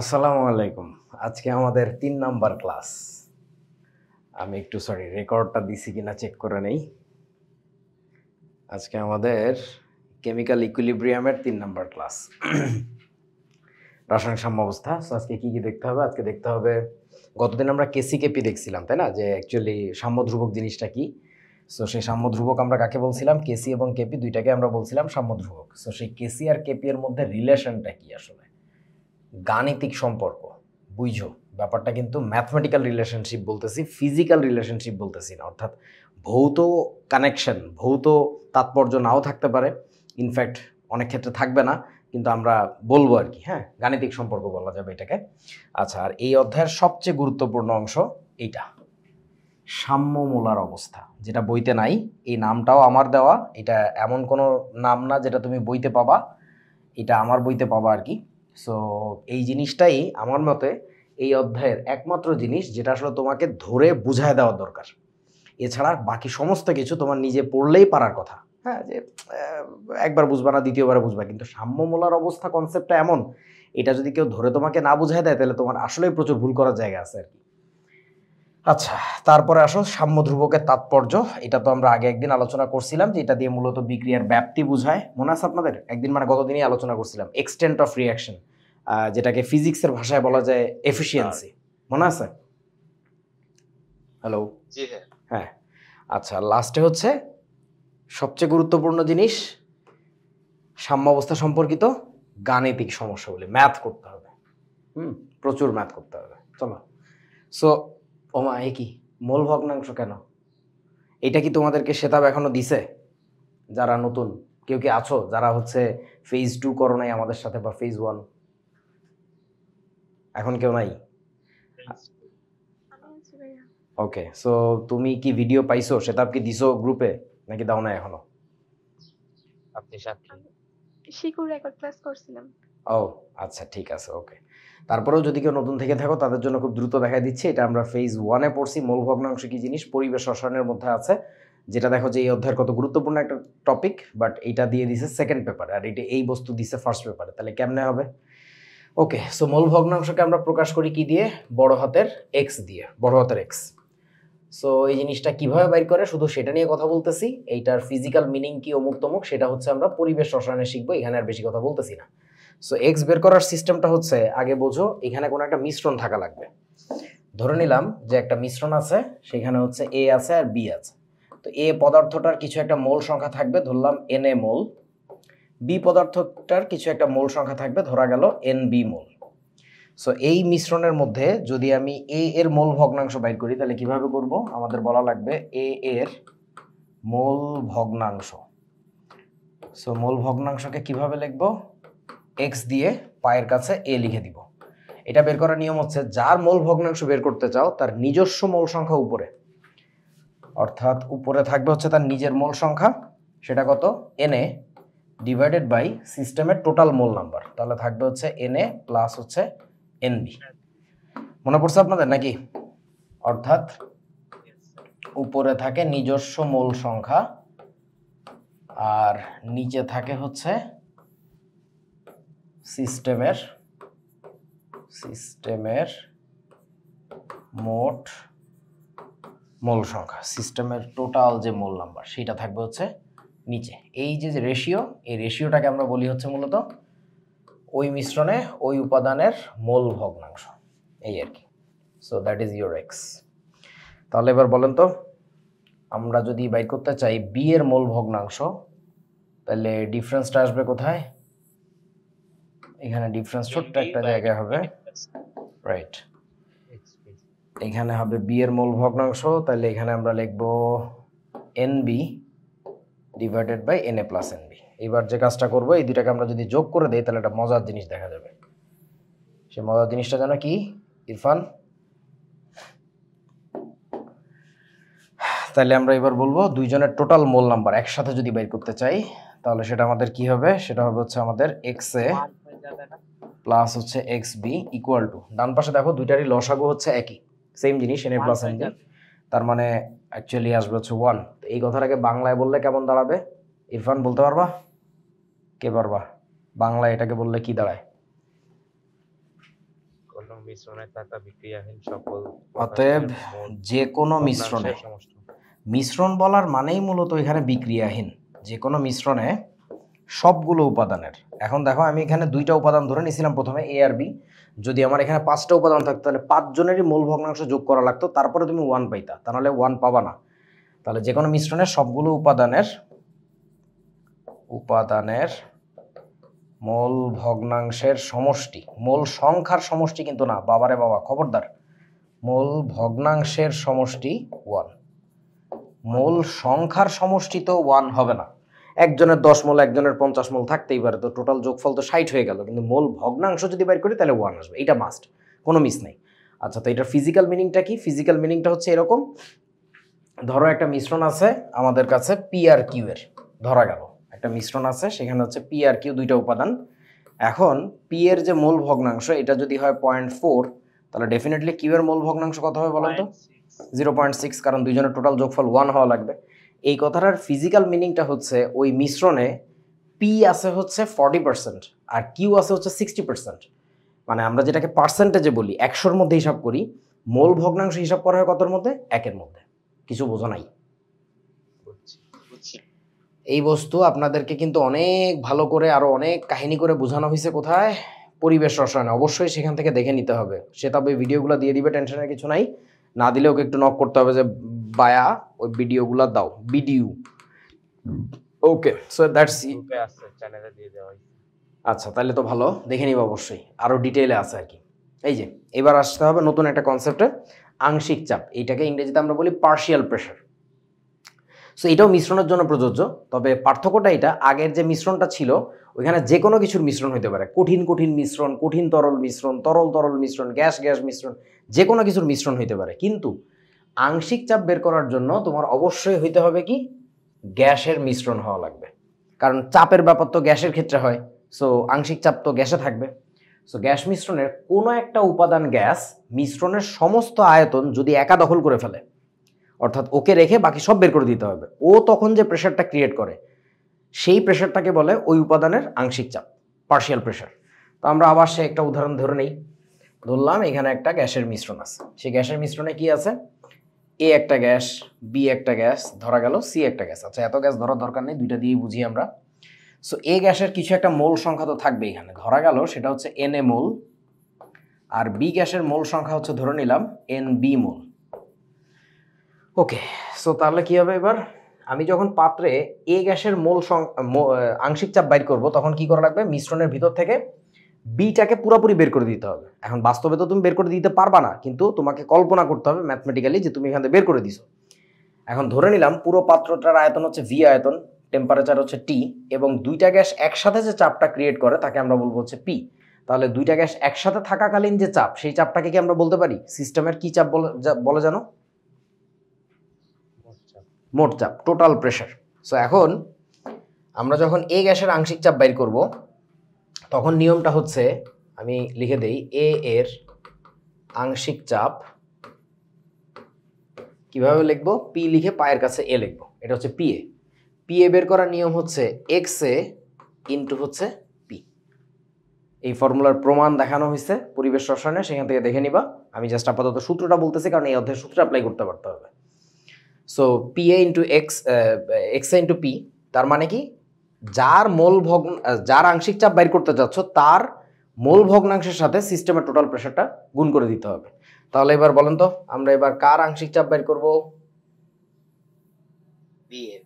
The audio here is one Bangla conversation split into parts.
আসসালামু আলাইকুম। আজকে আমাদের ৩ নাম্বার ক্লাস। আমি একটু রেকর্ডটা দিছি কিনা চেক করে নেই। আজকে আমাদের কেমিক্যাল ইকুইলিব্রিয়ামের ৩ নাম্বার ক্লাস। রাসায়নিক সাম্যাবস্থা। সো আজকে কি দেখতে হবে? আজকে দেখতে হবে গতদিন আমরা কেসি কেপি দেখছিলাম, তাই না? যে অ্যাকচুয়ালি সাম্যধ্রুবক জিনিসটা কি? সো সেই সাম্যধ্রুবক আমরা কাকে বলছিলাম? কেসি এবং কেপি দুইটাকে আমরা বলছিলাম সাম্যধ্রুবক। সো সেই কেসি আর কেপি এর মধ্যে রিলেশনটা কি আসলে? গাণিতিক সম্পর্ক। বুঝো, ব্যাপারটা কিন্তু ম্যাথমেটিক্যাল রিলেশনশিপ বলতেছি, ফিজিক্যাল রিলেশনশিপ বলতেছি না। অর্থাৎ ভৌত কানেকশন, ভৌত তাৎপর্য নাও থাকতে পারে, ইনফ্যাক্ট অনেক ক্ষেত্রে থাকবে না, কিন্তু আমরা বলবো আর কি। হ্যাঁ, গাণিতিক সম্পর্ক বলা যাবে এটাকে। আচ্ছা, আর এই অধ্যায়ের সবচেয়ে গুরুত্বপূর্ণ অংশ এইটা, সাম্যমূলার অবস্থা, যেটা বইতে নাই। এই নামটাও আমার দেওয়া, এটা এমন কোনো নাম না যেটা তুমি বইতে পাবা, এটা আমার বইতে পাবা আর কি। সো এই জিনিসটাই আমার মতে এই অধ্যায়ের একমাত্র জিনিস যেটা আসলে তোমাকে ধরে বুঝায় দেওয়া দরকার। এছাড়া বাকি সমস্ত কিছু তোমার নিজে পড়লেই পারার কথা। হ্যাঁ, যে একবার বুঝবা না, দ্বিতীয়বারে বুঝবা, কিন্তু সাম্যমূলার অবস্থা কনসেপ্টটা এমন, এটা যদি কেউ ধরে তোমাকে না বুঝায় দেয় তাহলে তোমার আসলেই প্রচুর ভুল করার জায়গা আছে আর কি। আচ্ছা, তারপরে আসো সাম্যধ্রুবকের তাৎপর্য। এটা তো আমরা আগে একদিন আলোচনা করছিলাম যে এটা দিয়ে মূলত বিক্রিয়ার ব্যাপ্তি বোঝায়। মনে আছে আপনাদের? একদিন মানে গতদিনই আলোচনা করছিলাম এক্সটেন্ট অফ রিয়াকশন, যেটাকে ফিজিক্সের ভাষায় বলা যায় এফিসিয়েন্সি। মনে আছে? হ্যালো? জি হ্যাঁ। হ্যাঁ। আচ্ছা, লাস্টে হচ্ছে সবচেয়ে গুরুত্বপূর্ণ জিনিস, সাম্যাবস্থা সম্পর্কিত গাণিতিক সমস্যাগুলি ম্যাথ করতে হবে। প্রচুর ম্যাথ করতে হবে। চলো। সো ওমা, এ কি মোল ভগ্নাংশ কেন? এটা কি তোমাদেরকে সেতাব এখনো দিছে? যারা নতুন কেউ কি আছো যারা হচ্ছে ফেজ 2 করো নাই আমাদের সাথে, বা ফেজ 1? এখন কেউ নাই? ওকে, সো তুমি কি ভিডিও পাইছো? সেতাব কি দিছো গ্রুপে নাকি দাও না এখনো? আপনি সাক্ষী। শিকুর রেকর্ড ক্লাস করছিলাম। ও আচ্ছা, ঠিক আছে, ওকে। তারপরেও যদি কেউ নতুন থেকে থাকো তাদের জন্য খুব দ্রুত দেখা দিচ্ছি। এটা আমরা ফেজ 1-এ পড়ছি, মোল ভগ্নাংশ কি জিনিস, পরিবেশ রসায়নের মধ্যে আছে, যেটা দেখো যে এই অধ্যায়ের কত গুরুত্বপূর্ণ একটা টপিক, বাট এটা দিয়ে দিছে সেকেন্ড পেপারে, আর এটা এই বস্তু দিছে ফার্স্ট পেপারে, তাহলে কেমনে হবে? ওকে, সো মোল ভগ্নাংশকে আমরা প্রকাশ করি কি দিয়ে? বড় হাতের এক্স দিয়ে, বড় হাতের এক্স। সো এই জিনিসটা কিভাবে বাইর করে শুধু সেটা নিয়ে কথা বলতেছি। এইটার ফিজিক্যাল মিনিং কি অমুক তমুক সেটা হচ্ছে আমরা পরিবেশ রসায়নে শিখবো, এখানে আর বেশি কথা বলতেছি না। সো এক্স বের করার সিস্টেমটা হচ্ছে, আগে বোঝো এখানে কোনো একটা মিশ্রণ থাকা লাগবে। ধরে নিলাম যে একটা মিশ্রণ আছে, সেখানে হচ্ছে এ আছে আর বি আছে। তো এ পদার্থটার কিছু একটা মোল সংখ্যা থাকবে, ধরলাম এন এ মোল। বি পদার্থটার কিছু একটা মোল সংখ্যা থাকবে, ধরা গেল এন বি মোল। সো এই মিশ্রণের মধ্যে যদি আমি এ এর মোল ভগ্নাংশ বাইর করি তাহলে কিভাবে করব? আমাদের বলা লাগবে এ এর মোল ভগ্নাংশ। সো মোল ভগ্নাংশকে কিভাবে লিখব? এক্স দিয়ে পায়ের কাছে এ লিখে দিব। এটা বের করার নিয়ম হচ্ছে, যার মোল ভগ্নাংশ বের করতে চাও তার নিজস্ব মোল সংখ্যা উপরে, অর্থাৎ উপরে থাকবে হচ্ছে তার নিজের মোল সংখ্যা, সেটা কত? এন এ ডিভাইডেড বাই সিস্টেমের টোটাল মোল নাম্বার, তাহলে থাকবে হচ্ছে এন এ প্লাস হচ্ছে এন বি। মনে পড়ছে আপনাদের নাকি? অর্থাৎ উপরে থাকে নিজস্ব মোল সংখ্যা আর নিচে থাকে হচ্ছে সিস্টেমের মোট মোল সংখ্যা, সিস্টেমের টোটাল যে মোল নাম্বার সেটা থাকবে হচ্ছে নিচে। এই যে রেশিও, এই রেশিওটাকে আমরা বলি হচ্ছে মূলত ওই মিশ্রণে ওই উপাদানের মোল ভগ্নাংশ, এই আর কি। So that is your x. তাহলে এবার বলেন তো, আমরা যদি বাইর করতে চাই বি এর মোল ভগ্নাংশ, তাহলে ডিফারেন্সটা আসবে কোথায়? এখানে ডিফারেন্স ছোট্ট একটা জায়গায় হবে, রাইট? এখানে হবে বি এর মোল ভগ্নাংশ, তাহলে এখানে আমরা লিখব N B divided by N A plus N B. এবার যে কাজটা করবো, এই দুটাকে আমরা যদি যোগ করে দেই তাহলে একটা মজার জিনিস দেখা যাবে। সে মজার জিনিসটা জানো কি ইরফান? তাহলে আমরা এবার বলবো দুইজনের টোটাল মোল নাম্বার একসাথে যদি বের করতে চাই তাহলে সেটা আমাদের কি হবে? সেটা হবে হচ্ছে আমাদের এক্স এ প্লাস হচ্ছে এক্স বি ইকুয়াল টু, ডান পাশে দেখো দুইটারই লসাগু হচ্ছে একই, সেম জিনিস N A plus N B, তার মানে অ্যাকচুয়ালি আসবে হচ্ছে 1। এই কথাটাকে বাংলায় বললে কেমন দাঁড়াবে? ইরফান বলতে পারবা? কে পারবা? বাংলায় এটাকে বললে কি দাঁড়ায়? কোনো মিশ্রণে থাকা বিক্রিয়াহীন সকল অতএব পদার্থের মোল যে কোনো ভগ্নাংশের মিশ্রণে, সমষ্টি। মিশ্রণ বলার মানেই মূলত এখানে বিক্রিয়াহীন, যে কোনো মিশ্রণে সবগুলো উপাদানের। এখন দেখো আমি এখানে দুইটা উপাদান ধরে নিয়েছিলাম প্রথমে, এ আর বি। যদি আমার এখানে পাঁচটা উপাদান থাকতো তাহলে পাঁচজনেরই মোল ভগ্নাংশ যোগ করা লাগতো, তারপরে তুমি ওয়ান পাইতা, তা নাহলে ওয়ান পাবা না। তাহলে যে কোনো মিশ্রণের সবগুলো উপাদানের মোল ভগ্নাংশের সমষ্টি, মোল সংখ্যার সমষ্টি কিন্তু না, বাবারে বাবা খবরদার, মোল ভগ্নাংশের সমষ্টি ওয়ান। মোল সংখ্যার সমষ্টি তো ওয়ান হবে না, একজনের 10 মোল একজনের 50 মোল থাকতেই পারে, তো টোটাল যোগফল তো 60 হয়ে গেল, কিন্তু মোল ভগ্নাংশ যদি বাইর করি তাহলে ওয়ান আসবে, এটা মাস্ট, কোনো মিস নেই। আচ্ছা, তো এটার ফিজিক্যাল মিনিংটা কি? ফিজিক্যাল মিনিংটা হচ্ছে এরকম, ধরো একটা মিশ্রণ আছে আমাদের কাছে পি আর কিউ এর, ধরা গেল একটা মিশ্রণ আছে, সেখানে হচ্ছে পি আর কিউ দুইটা উপাদান। এখন পি এর যে মোল ভগ্নাংশ এটা যদি হয় 0.4, তাহলে ডেফিনেটলি কিউ এর মোল ভগ্নাংশ কত হবে বলেন তো? 0.6, কারণ দুইজনের টোটাল যোগফল 1 হওয়া লাগবে। এই কথাটার ফিজিক্যাল মিনিংটা হচ্ছে ওই মিশ্রণে পি আছে হচ্ছে 40% আর কিউ আছে হচ্ছে 60%। মানে আমরা যেটাকে পার্সেন্টেজে বলি, 100-র মধ্যে হিসাব করি, মোল ভগ্নাংশ হিসাব করা হয় কতর মধ্যে? 1-এর মধ্যে। কিছু বোঝো নাই? এই বস্তু আপনাদেরকে কিন্তু অনেক ভালো করে আরো অনেক কাহিনী করে বোঝানো হয়েছে কোথায়? পরিবেশ রসায়নে। অবশ্যই সেখান থেকে দেখে নিতে হবে। সে তবে ভিডিওগুলো দিয়ে দিবে, টেনশনের কিছু নাই। না দিলে ওকে একটু নক করতে হবে যে বায়া ওই ভিডিওগুলো দাও, ভিডিও। ওকে, সো দ্যাটস গ্রুপে আছে, চ্যানেলে দিয়ে দেওয়া হয়েছে। আচ্ছা, তাহলে তো ভালো, দেখে নিব অবশ্যই, আরো ডিটেইলে আছে আর কি। এই যে এবার আসতে হবে নতুন একটা কনসেপ্টে, আংশিক চাপ। এইটাকে ইংরেজিতে আমরা বলি পার্শিয়াল প্রেশার। সো এটাও মিশ্রণের জন্য প্রযোজ্য, তবে পার্থক্যটা এটা, আগের যে মিশ্রণটা ছিল ওইখানে যে কোনো কিছুর মিশ্রণ হতে পারে, কঠিন কঠিন মিশ্রণ, কঠিন তরল মিশ্রণ, তরল তরল মিশ্রণ, গ্যাস গ্যাস মিশ্রণ, যে কোনো কিছুর মিশ্রণ হতে পারে। কিন্তু আংশিক চাপ বের করার জন্য তোমার অবশ্যই হইতে হবে কি? গ্যাসের মিশ্রণ হওয়া লাগবে, কারণ চাপের ব্যাপার তো গ্যাসের ক্ষেত্রে হয়। সো আংশিক চাপ তো গ্যাসে থাকবে। সো গ্যাস মিশ্রণের কোনো একটা উপাদান গ্যাস মিশ্রণের সমস্ত আয়তন যদি একা দখল করে ফেলে, অর্থাৎ ওকে রেখে বাকি সব বের করে দিতে হবে, ও তখন যে প্রেশারটা ক্রিয়েট করে সেই প্রেশারটাকে বলে ওই উপাদানের আংশিক চাপ, পার্শিয়াল প্রেশার। তো আমরা আবার সে একটা উদাহরণ ধরে নেই। ধরলাম এখানে একটা গ্যাসের মিশ্রণ আছে, সেই গ্যাসের মিশ্রণে কি আছে? এ একটা গ্যাস, বি একটা গ্যাস, ধরা গেল সি একটা গ্যাস। আচ্ছা, এত গ্যাস ধরার দরকার নেই, দুইটা দিয়েই বুঝি আমরা। সো এ গ্যাসের কিছু একটা মোল সংখ্যা তো থাকবে এখানে, ধরা গেল সেটা হচ্ছে N A mole, R B গ্যাসের মোল সংখ্যা হচ্ছে ধরে নিলাম এন বি মোল। ওকে, সো তাহলে কি হবে এবার? আমি যখন পাত্রে এ গ্যাসের আংশিক চাপ বাইর করব, তখন কি করা লাগবে? মিশ্রণের ভিতর থেকে বিটাকে পুরোপুরি বের করে দিতে হবে। এখন বাস্তবে তো তুমি বের করে দিতে পারবা না, কিন্তু তোমাকে কল্পনা করতে হবে ম্যাথমেটিক্যালি যে তুমি এখান থেকে বের করে দিছো। এখন ধরে নিলাম পুরো পাত্রটার আয়তন হচ্ছে ভি আয়তন, টেম্পারেচার হচ্ছে টি, এবং দুইটা গ্যাস একসাথে যে চাপটা ক্রিয়েট করে তাকে আমরা বলবো হচ্ছে পি। তাহলে দুইটা গ্যাস একসাথে থাকাকালীন যে চাপ, সেই চাপটাকে কি আমরা বলতে পারি? সিস্টেমের কি চাপ বলে জানো? মোট চাপ, টোটাল প্রেশার। সো এখন আমরা যখন এ গ্যাসের আংশিক চাপ বাইর করব, তখন নিয়মটা হচ্ছে, আমি লিখে দেই, এ এর আংশিক চাপ কিভাবে লিখবো? পি লিখে পায়ের কাছে এ লিখবো, এটা হচ্ছে পি এ। পি এ বের করার নিয়ম হচ্ছে এক্স এ ইন্টু হচ্ছে পি। এই ফর্মুলার প্রমাণ দেখানো হয়েছে পরিবেশ রসায়নে, সেখান থেকে দেখে নিবা। আমি জাস্ট আপাতত সূত্রটা বলতেছি, কারণ এই অধ্যায়ের সূত্র অ্যাপ্লাই করতে পারতে হবে। So P A into x, x A into P, তার মানে কি? যার আংশিক চাপ বাইর করতে যাচ্ছ তার মোল ভগ্নাংশের সাথে সিস্টেমের টোটাল প্রেশারটা গুণ করে দিতে হবে। তাহলে এবার বলেন তো, আমরা এবার কার আংশিক চাপ বাইর করব? বি এর।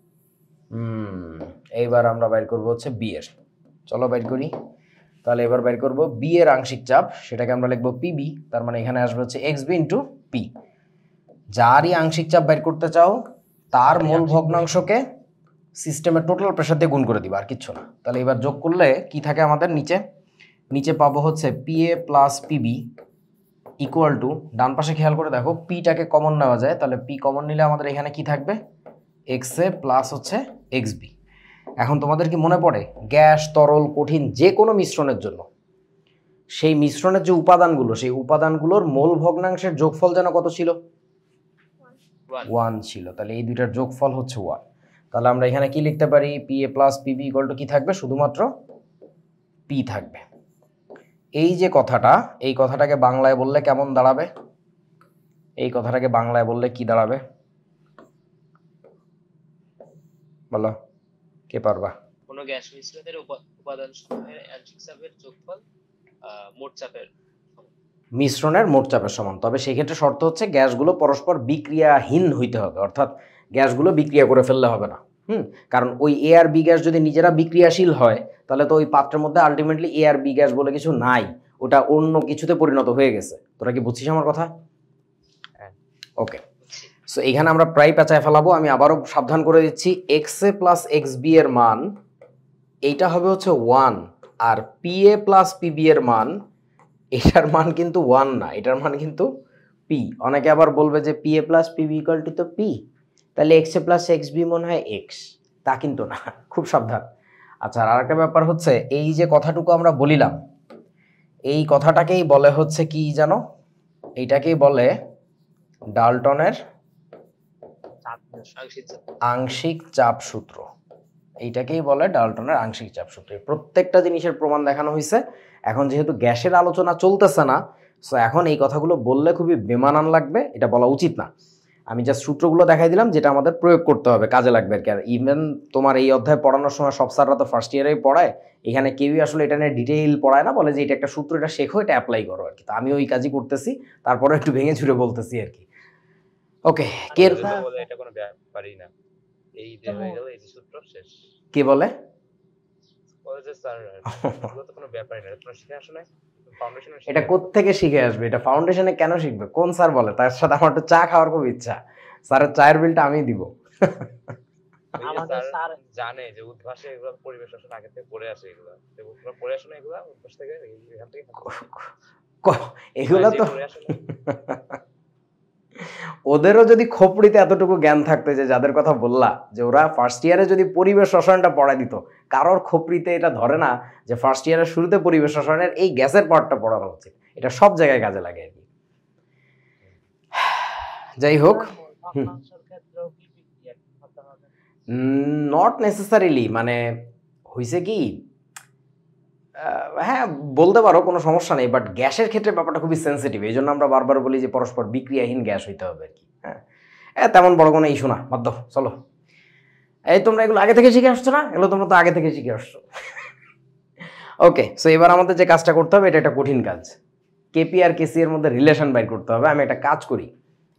এইবার আমরা বাইর করব হচ্ছে বি এর। চলো বাইর করি। তাহলে এবার বাইর করব বি এর আংশিক চাপ, সেটাকে আমরা লিখবো পিবি, তার মানে এখানে আসবে হচ্ছে এক্স বি ইন্টু পি। যারই আংশিক চাপ বাইর করতে চাও তার মোল ভগ্নাংশকে সিস্টেমের টোটাল প্রেশার দিয়ে গুণ করে দিবা, আর কিচ্ছু না। তাহলে এবার যোগ করলে কি থাকে আমাদের? নিচে পাবো হচ্ছে P A plus PB equal to, ডান পাশে খেয়াল করে দেখো পিটাকে কমন নেওয়া যায়, তাহলে পি কমন নিলে আমাদের এখানে কি থাকবে? এক্স এ প্লাস হচ্ছে এক্স বি। এখন তোমাদের কি মনে পড়ে, গ্যাস তরল কঠিন যে কোনো মিশ্রণের জন্য সেই মিশ্রণের যে উপাদানগুলো, সেই উপাদানগুলোর মোল ভগ্নাংশের যোগফল যেন কত ছিল? 1 ছিল। তাহলে এই দুইটার যোগফল হচ্ছে 1। তাহলে আমরা এখানে কি লিখতে পারি? P A plus PB equal to কি থাকবে? শুধুমাত্র পি থাকবে। এই যে কথাটা, এই কথাটাকে বাংলায় বললে কেমন দাঁড়াবে? এই কথাটাকে বাংলায় বললে কি দাঁড়াবে বলো, কে পারবা? কোনো গ্যাস মিশ্রণের উপাদান সমূহের আংশিক চাপের যোগফল মোট চাপের সমান। মিশ্রণের মোট চাপের সমান। তবে সেক্ষেত্রে শর্ত হচ্ছে গ্যাসগুলো পরস্পর বিক্রিয়াহীন হইতে হবে, অর্থাৎ গ্যাসগুলো বিক্রিয়া করে ফেললে হবে না। কারণ ওই এ আর বি গ্যাস যদি নিজেরা বিক্রিয়াশীল হয় তাহলে তো ওই পাত্রের মধ্যে আলটিমেটলি এ আর বি গ্যাস বলে কিছু নাই, ওটা অন্য কিছুতে পরিণত হয়ে গেছে। তোরা কি বুঝছিস আমার কথা? হ্যাঁ। ওকে, সো এখানে আমরা প্রায় পেঁচায় ফেলাবো। আমি আবারও সাবধান করে দিচ্ছি, x A plus x B এর মান এইটা হবে হচ্ছে 1, আর পি এ প্লাস পিবি এর মান এটার মান কিন্তু 1 না, এটার মান কিন্তু পি। অনেকে আবার বলবে যে P A plus PB equal two তো পি, তাহলে x A plus x B মনে হয় এক্স, তা কিন্তু না, খুব সাবধান। আচ্ছা, আর একটা ব্যাপার হচ্ছে এই যে কথাটুকু আমরা বলিলাম, এই কথাটাকেই বলে হচ্ছে কি জানো, এইটাকেই বলে ডাল্টনের আংশিক চাপ সূত্র। এইটাকেই বলে ডাল্টনের আংশিক চাপ সূত্র। প্রত্যেকটা জিনিসের প্রমাণ দেখানো হয়েছে। এখন যেহেতু গ্যাসের আলোচনা চলতেছে না, সো এখন এই কথাগুলো বললে খুবই বেমানান লাগবে, এটা বলা উচিত না। আমি জাস্ট সূত্রগুলো দেখাই দিলাম যেটা আমাদের প্রয়োগ করতে হবে, কাজে লাগবে আর কি। আর ইভেন তোমার এই অধ্যায় পড়ানোর সময় সব স্যাররা তো ফার্স্ট ইয়ারেই পড়ায়, এখানে কেউই আসলে এটা নিয়ে ডিটেইল পড়ায় না, বলে যে এটা একটা সূত্র, এটা শেখো, এটা অ্যাপ্লাই করো আর কি। তো আমি ওই কাজই করতেছি, তারপরে একটু ভেঙে ছুড়ে বলতেছি আর কি। ওকে, কে বলে এটা কোনো ব্যাপারই না, এই যে হয়ে গেল, এই যে সূত্র শেষ। কে বলে? বলে যে স্যার এগুলো তো কোনো ব্যাপারই না, তোমরা শিখে আসো না ফাউন্ডেশনে। এটা কোত্থেকে শিখে আসবে? এটা ফাউন্ডেশনে কেন শিখবে? কোন স্যার বলে? তার সাথে আমার একটু চা খাওয়ার খুব ইচ্ছা, স্যারের চায়ের বিলটা আমি দিব। আমাদের স্যার জানে যে উদ্ভাসে এগুলো পরিবেশ শাসন আগে থেকে পড়ে আসে, এগুলো তোমরা পড়ে আসো না, এগুলো উদ্ভাস থেকে এখান থেকে এগুলো তো ওদেরও যদি খোপড়িতে এতটুকু জ্ঞান থাকতো, যে যাদের কথা বললা যে ওরা ফার্স্ট ইয়ারে যদি পরিবেশ রসায়নটা পড়ায় দিত, কারোর খোপড়িতে এটা ধরে না যে ফার্স্ট ইয়ারের শুরুতে পরিবেশ রসায়নের এই গ্যাসের পার্টটা পড়ানো উচিত। এটা সব জায়গায় কাজে লাগে আর কি। যাই হোক, নট নেসেসারিলি, মানে হয়েছে কি, হ্যাঁ বলতে পারো, কোনো সমস্যা নেই, বাট গ্যাসের ক্ষেত্রে ব্যাপারটা খুবই সেন্সিটিভ, এই জন্য আমরা বারবার বলি যে পরস্পর বিক্রিয়াহীন গ্যাস হইতে হবে আর কি। হ্যাঁ, তেমন বড় কোনো ইস্যু না, বাধ্য। চলো, এই তোমরা এগুলো আগে থেকে শিখে আসছো না? এগুলো তোমরা তো আগে থেকে শিখে আসছো। ওকে, সো এবার আমাদের যে কাজটা করতে হবে, এটা একটা কঠিন কাজ। কেপি আর কেসি এর মধ্যে রিলেশন বাইর করতে হবে। আমি একটা কাজ করি,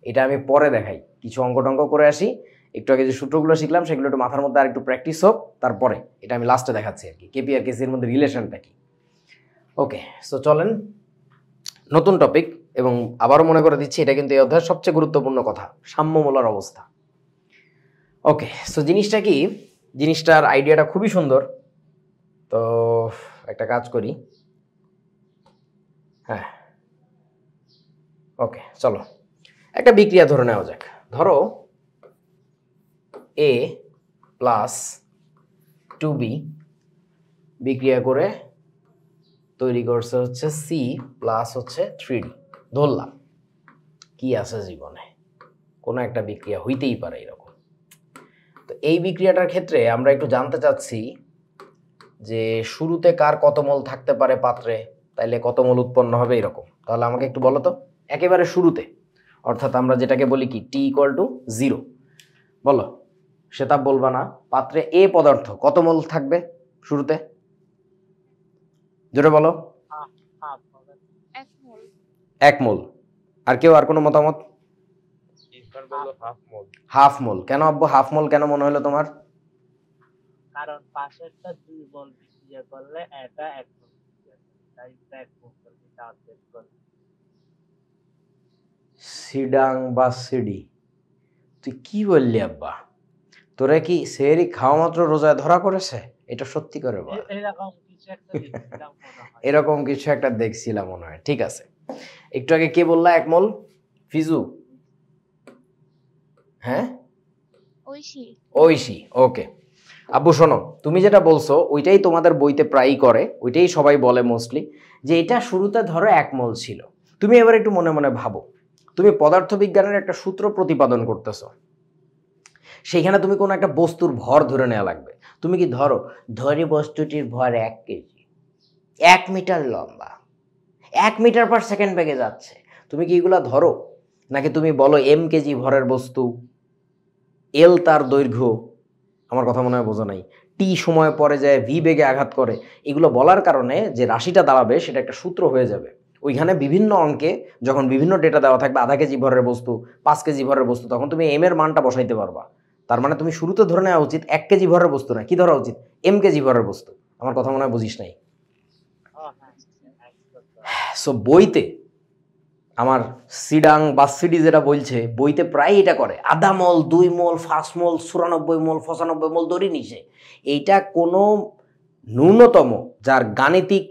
এটা আমি পরে দেখাই, কিছু অঙ্ক টঙ্ক করে আসি, একটু আগে যে সূত্রগুলো শিখলাম সেগুলো একটু মাথার মধ্যে আর একটু প্র্যাকটিস হোক, তারপরে এটা আমি লাস্টে দেখাচ্ছি আর কি, কেপি আর কেসি এর মধ্যে রিলেশনটা কি। ওকে, সো চলেন নতুন টপিক, এবং আবারও মনে করে দিচ্ছি এটা কিন্তু এই অধ্যায়ের সবচেয়ে গুরুত্বপূর্ণ কথা, সাম্যমূলার অবস্থা। ওকে, সো জিনিসটা কি, জিনিসটার আইডিয়াটা খুবই সুন্দর। তো একটা কাজ করি, হ্যাঁ ওকে, চলো একটা বিক্রিয়া ধরে নেওয়া যাক। ধরো এ প্লাস 2b বিক্রিয়া করে তৈরি করছে হচ্ছে সি প্লাস হচ্ছে 3d। ধরলাম কি আছে জীবনে, কোনো একটা বিক্রিয়া হইতেই পারে এরকম। তো এই বিক্রিয়াটার ক্ষেত্রে আমরা একটু জানতে চাচ্ছি যে শুরুতে কার কত মোল থাকতে পারে পাত্রে, তাইলে কত মোল উৎপন্ন হবে এরকম। তাহলে আমাকে একটু বলো তো, একেবারে শুরুতে, অর্থাৎ আমরা যেটাকে বলি কি টি ইকুয়াল টু 0, বলো। সেটা বলবা না, পাত্রে এ পদার্থ কত মোল থাকবে শুরুতে, জোরে বলো। 1 মোল। আর কেউ আর কোনো মতামত? হাফ মোল। কেন আব্বু হাফ মোল কেন মনে হলো তোমার? কারণ পাশেরটা 2 মোল বিক্রিয়া করলে এটা 1 মোল বিক্রিয়া করে, তাই 1 মোল এটা অর্ধেক করে। সিডাং বা সিডি, তুই কি বললি আব্বা? তোরা কি সেহরি খাওয়া মাত্র রোজায় ধরা করেছে? এটা সত্যি করে বল। এরকম কিছু একটা দেখছিলাম মনে হয়। এরকম কিছু একটা দেখছিলাম মনে হয়। ঠিক আছে, একটু আগে কে বললা 1 মোল? ফিজু? হ্যাঁ ঐশী। ওকে আব্বু শোনো, তুমি যেটা বলছো ওইটাই তোমাদের বইতে প্রায়ই করে, ওইটাই সবাই বলে মোস্টলি, যে এটা শুরুতে ধরো 1 মোল ছিল। তুমি এবার একটু মনে মনে ভাবো, তুমি পদার্থবিজ্ঞানের একটা সূত্র প্রতিপাদন করতেছো, সেইখানে তুমি কোনো একটা বস্তুর ভর ধরে নেওয়া লাগবে। তুমি কি ধরি বস্তুটির ভর 1 কেজি, 1 মিটার লম্বা, 1 মিটার/সেকেন্ড বেগে যাচ্ছে। তুমি কি এগুলা ধরো? নাকি তুমি বলো m কেজি ভরের বস্তু, l তার দৈর্ঘ্য, আমার কথা মনে হয় বোঝো নাই, t সময় পরে যায় v বেগে আঘাত করে। এগুলো বলার কারণে যে রাশিটা দাঁড়াবে সেটা একটা সূত্র হয়ে যাবে। ওইখানে বিভিন্ন অঙ্কে যখন বিভিন্ন ডেটা দেওয়া থাকবে, 0.5 কেজি ভরের বস্তু, 5 কেজি ভরের বস্তু, তখন তুমি m এর মানটা বসাইতে পারবা। তার মানে তুমি শুরুতে ধরে নেওয়া উচিত 1 কেজি ভরের বস্তু না, কি ধরা উচিত? m কেজি ভরের বস্তু। আমার কথা মনে হয় বুঝিস নাই। ও হ্যাঁ, সো বইতে আমার সিডাং বা সিডি যেটা বলছে, বইতে প্রায় এটা করে, 0.5 মল, 2 মল, 5 মল, 94 মল, 95 মল ধরে নিছে। এইটা কোনো ন্যূনতম যার গাণিতিক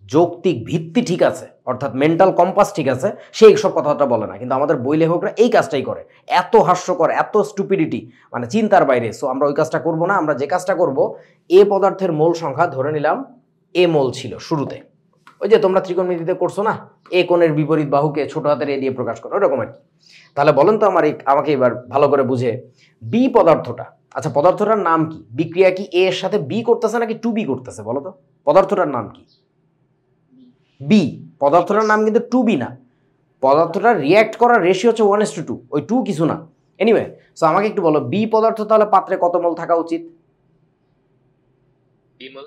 যৌক্তিক ভিত্তি ঠিক আছে, অর্থাৎ মেন্টাল কম্পাস ঠিক আছে, সে এইসব কথাটা বলে না। কিন্তু আমাদের বই লেখকরা এই কাজটাই করে, এত হাস্যকর, এত স্টুপিডিটি, মানে চিন্তার বাইরে। সো আমরা ওই কাজটা করব না। আমরা যে কাজটা করব, এ পদার্থের মোল সংখ্যা ধরে নিলাম এ মোল ছিল শুরুতে। ওই যে তোমরা ত্রিকোণমিতিতে করছো না, এ কোণের বিপরীত বাহুকে ছোট হাতের এ দিয়ে প্রকাশ করো, ওরকম আর কি। তাহলে বলেন তো আমাকে এবার ভালো করে বুঝে, বি পদার্থটা, আচ্ছা পদার্থটার নাম কি? বিক্রিয়া কি এ এর সাথে বি করতেছে নাকি টু বি করতেছে? বলো তো পদার্থটার নাম কি? বি। পদার্থটার নাম কিন্তু টু বি না। পদার্থটা রিয়্যাক্ট করার রেশিও হচ্ছে 1:2, ওই 2 কিছু না। এনিওয়ে, সো আমাকে একটু বলো, বি পদার্থ তাহলে পাত্রে কত মোল থাকা উচিত? বিমল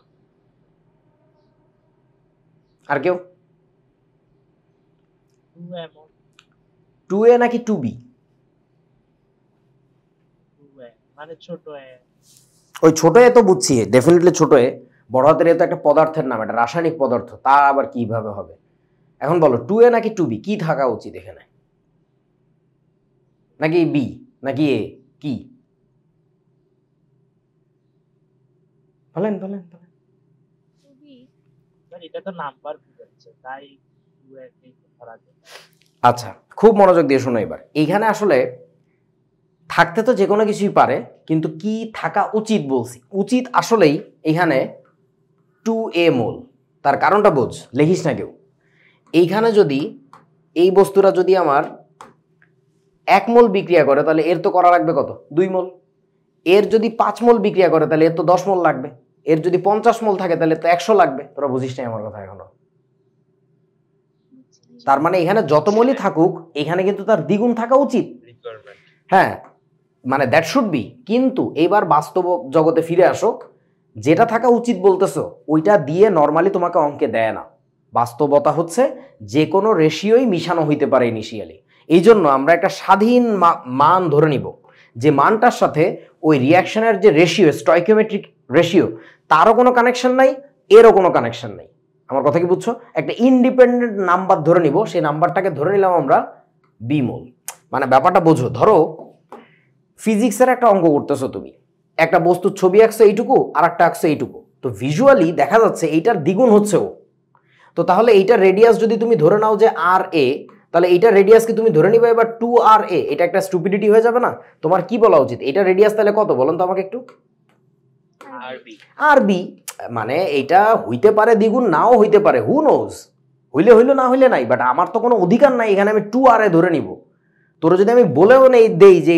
আর কেউ? 2m 2a নাকি 2b? 2m মানে ছোট এ। ওই ছোট এ তো বুঝছি, ডেফিনেটলি ছোট এ। বড় হাতের এ তো একটা পদার্থের নাম, এটা রাসায়নিক পদার্থ, তা আবার কিভাবে হবে? এখন বলো 2a নাকি 2b, কি থাকা উচিত এখানে? নাকি বি নাকি এ, কি বলেন বলেন বলেন। এটা তো নাম্বার বুঝাচ্ছে, তাই 2m এই ধরা যায়। আচ্ছা, খুব মনোযোগ দিয়ে শোনো এবার। এইখানে আসলে থাকতে তো যে কোনো কিছুই পারে, কিন্তু কি থাকা উচিত বলছি। উচিত আসলেই এখানে 2a মোল। তার কারণটা বোঝ, লিখিস না কেউ। এইখানে যদি এই বস্তুটা যদি আমার 1 মোল বিক্রিয়া করে, তাহলে এর তো করা লাগবে কত? 2 মোল। এর যদি 5 মোল বিক্রিয়া করে, তাহলে এর তো 10 মোল লাগবে। এর যদি 50 মোল থাকে, তাহলে তো 100 লাগবে। তোরা বুঝিস না আমার কথা এখনো? তার মানে এখানে যত মোলই থাকুক, এখানে কিন্তু তার দ্বিগুণ থাকা উচিত। রিকোয়ারমেন্ট। হ্যাঁ, মানে দ্যাট শুড বি। কিন্তু এবার বাস্তব জগতে ফিরে আসো, যেটা থাকা উচিত বলতেছো ওইটা দিয়ে নর্মালি তোমাকে অঙ্কে দেয় না। বাস্তবতা হচ্ছে যে কোনো রেশিওই মিশানো হইতে পারে ইনিশিয়ালি। এই জন্য আমরা একটা স্বাধীন মান ধরে নিব, যে মানটার সাথে ওই রিয়াকশনের যে রেশিও, স্টয়কিওমেট্রিক রেশিও, তারও কোনো কানেকশন নাই, এরও কোনো কানেকশন নাই। আমার কথা কি বুঝছো? একটা ইন্ডিপেন্ডেন্ট নাম্বার ধরে নিব, সেই নাম্বারটাকে ধরে নিলাম আমরা বিমোল। মানে ব্যাপারটা বোঝো। ধরো ফিজিক্সের একটা অঙ্ক করতেছো তুমি, একটা বস্তুর ছবি আঁকছো এইটুকু, আর একটা আঁকছো এইটুকু, তো ভিজুয়ালি দেখা যাচ্ছে এইটার দ্বিগুণ হচ্ছে ও। তো তাহলে এইটার রেডিয়াস যদি তুমি ধরে নাও যে আর এ, তাহলে এইটার রেডিয়াসকে তুমি ধরে নিবে এবার 2RA। এটা একটা স্টুপিডিটি হয়ে যাবে না? তোমার কি বলা উচিত? এইটার রেডিয়াস তাহলে কত বলেন তো আমাকে একটু? আরবি আরবি। মানে এইটা হইতে পারে দ্বিগুণ, নাও হইতে পারে, হু নোজ। হইলে হইলো, না হইলে নাই। বাট আমার তো কোনো অধিকার নাই এখানে আমি 2RA ধরে নিব। তোর যদি আমি বলেও নেই দেই যে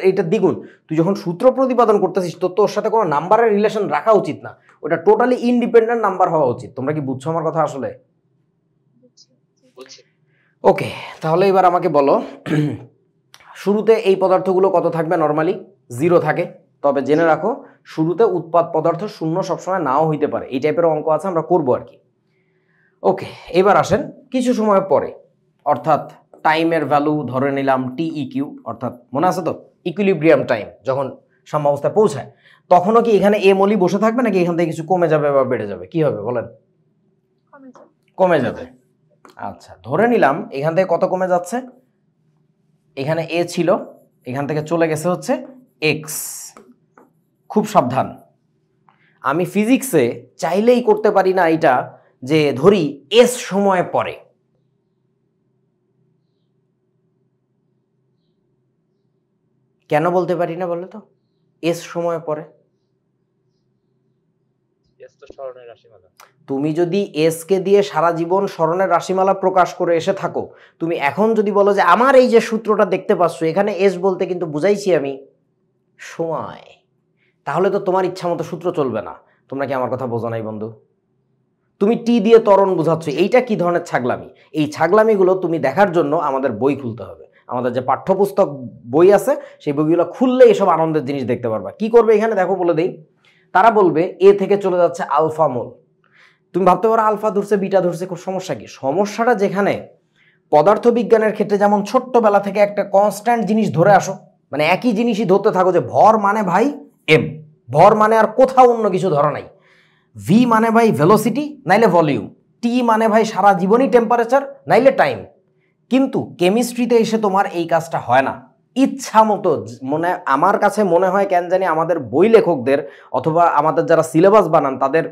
এইটা দ্বিগুণ, তুই যখন সূত্র প্রতিপাদন করতেছিস তো তোর সাথে কোনো নাম্বারের রিলেশন রাখা উচিত না। ওটা টোটালি ইন্ডিপেন্ডেন্ট নাম্বার হওয়া উচিত। তোমরা কি বুঝছো আমার কথা আসলে? বলছি ওকে, তাহলে এবার আমাকে বলো, শুরুতে এই পদার্থগুলো কত থাকবে? নর্মালি 0 থাকে। তবে জেনে রাখো, শুরুতে উৎপাদ পদার্থ 0 সবসময় নাও হইতে পারে। এই টাইপের অঙ্ক আছে, আমরা করবো আর কি। ওকে, এবার আসেন কিছু সময় পরে, অর্থাৎ টাইমের ভ্যালু ধরে নিলাম TEQ, অর্থাৎ মনে আছে তো ইকুইলিব্রিয়াম টাইম, যখন সাম্যাবস্থায় পৌঁছায়, তখনও কি এখানে এ মলি বসে থাকবে নাকি এখান থেকে কিছু কমে যাবে বা বেড়ে যাবে? কি হবে বলেন? কমে যাবে। কমে যাবে। আচ্ছা, ধরে নিলাম এখান থেকে কত কমে যাচ্ছে? এখানে এ ছিল, এখান থেকে চলে গেছে হচ্ছে এক্স। খুব সাবধান, আমি ফিজিক্সে চাইলেই করতে পারি না এটা, যে ধরি এস সময় পরে। কেন বলতে পারি না বলো তো? এস সময় পরে এস তো স্মরণের রাশিমালা। তুমি যদি এস কে দিয়ে সারা জীবন স্মরণের রাশিমালা প্রকাশ করে এসে থাকো, তুমি এখন যদি বলো যে আমার এই যে সূত্রটা দেখতে পাচ্ছ এখানে এস বলতে কিন্তু বুঝাইছি আমি সময়, তাহলে তো তোমার ইচ্ছা মতো সূত্র চলবে না। তোমরা কি আমার কথা বোঝো নাই বন্ধু? তুমি টি দিয়ে ত্বরণ বোঝাচ্ছ, এইটা কি ধরনের ছাগলামি? এই ছাগলামিগুলো তুমি দেখার জন্য আমাদের বই খুলতে হবে। আমাদের যে পাঠ্যপুস্তক বই আছে সেই বইগুলো খুললে এসব আনন্দের জিনিস দেখতে পারবা। কি করবে এখানে দেখো বলে দেই, তারা বলবে এ থেকে চলে যাচ্ছে আলফা মোল। তুমি ভাবতে পারো আলফা ধরছে বিটা ধরছে, খুব সমস্যা কি? সমস্যাটা যেখানে পদার্থবিজ্ঞানের ক্ষেত্রে যেমন ছোট্টবেলা থেকে একটা কনস্ট্যান্ট জিনিস ধরে আসো, মানে একই জিনিসই ধরতে থাকো যে ভর মানে ভাই এম, ভর মানে আর কোথাও অন্য কিছু ধরা নাই, ভি মানে ভাই ভেলোসিটি নাইলে ভলিউম, টি মানে ভাই সারা জীবনই টেম্পারেচার নাইলে টাইম। কিন্তু কেমিস্ট্রিতে এসে তোমার এই কাজটা হয় না। ইচ্ছা মতো মনে, আমার কাছে মনে হয় কেন জানি আমাদের বই লেখকদের অথবা আমাদের যারা সিলেবাস বানান তাদের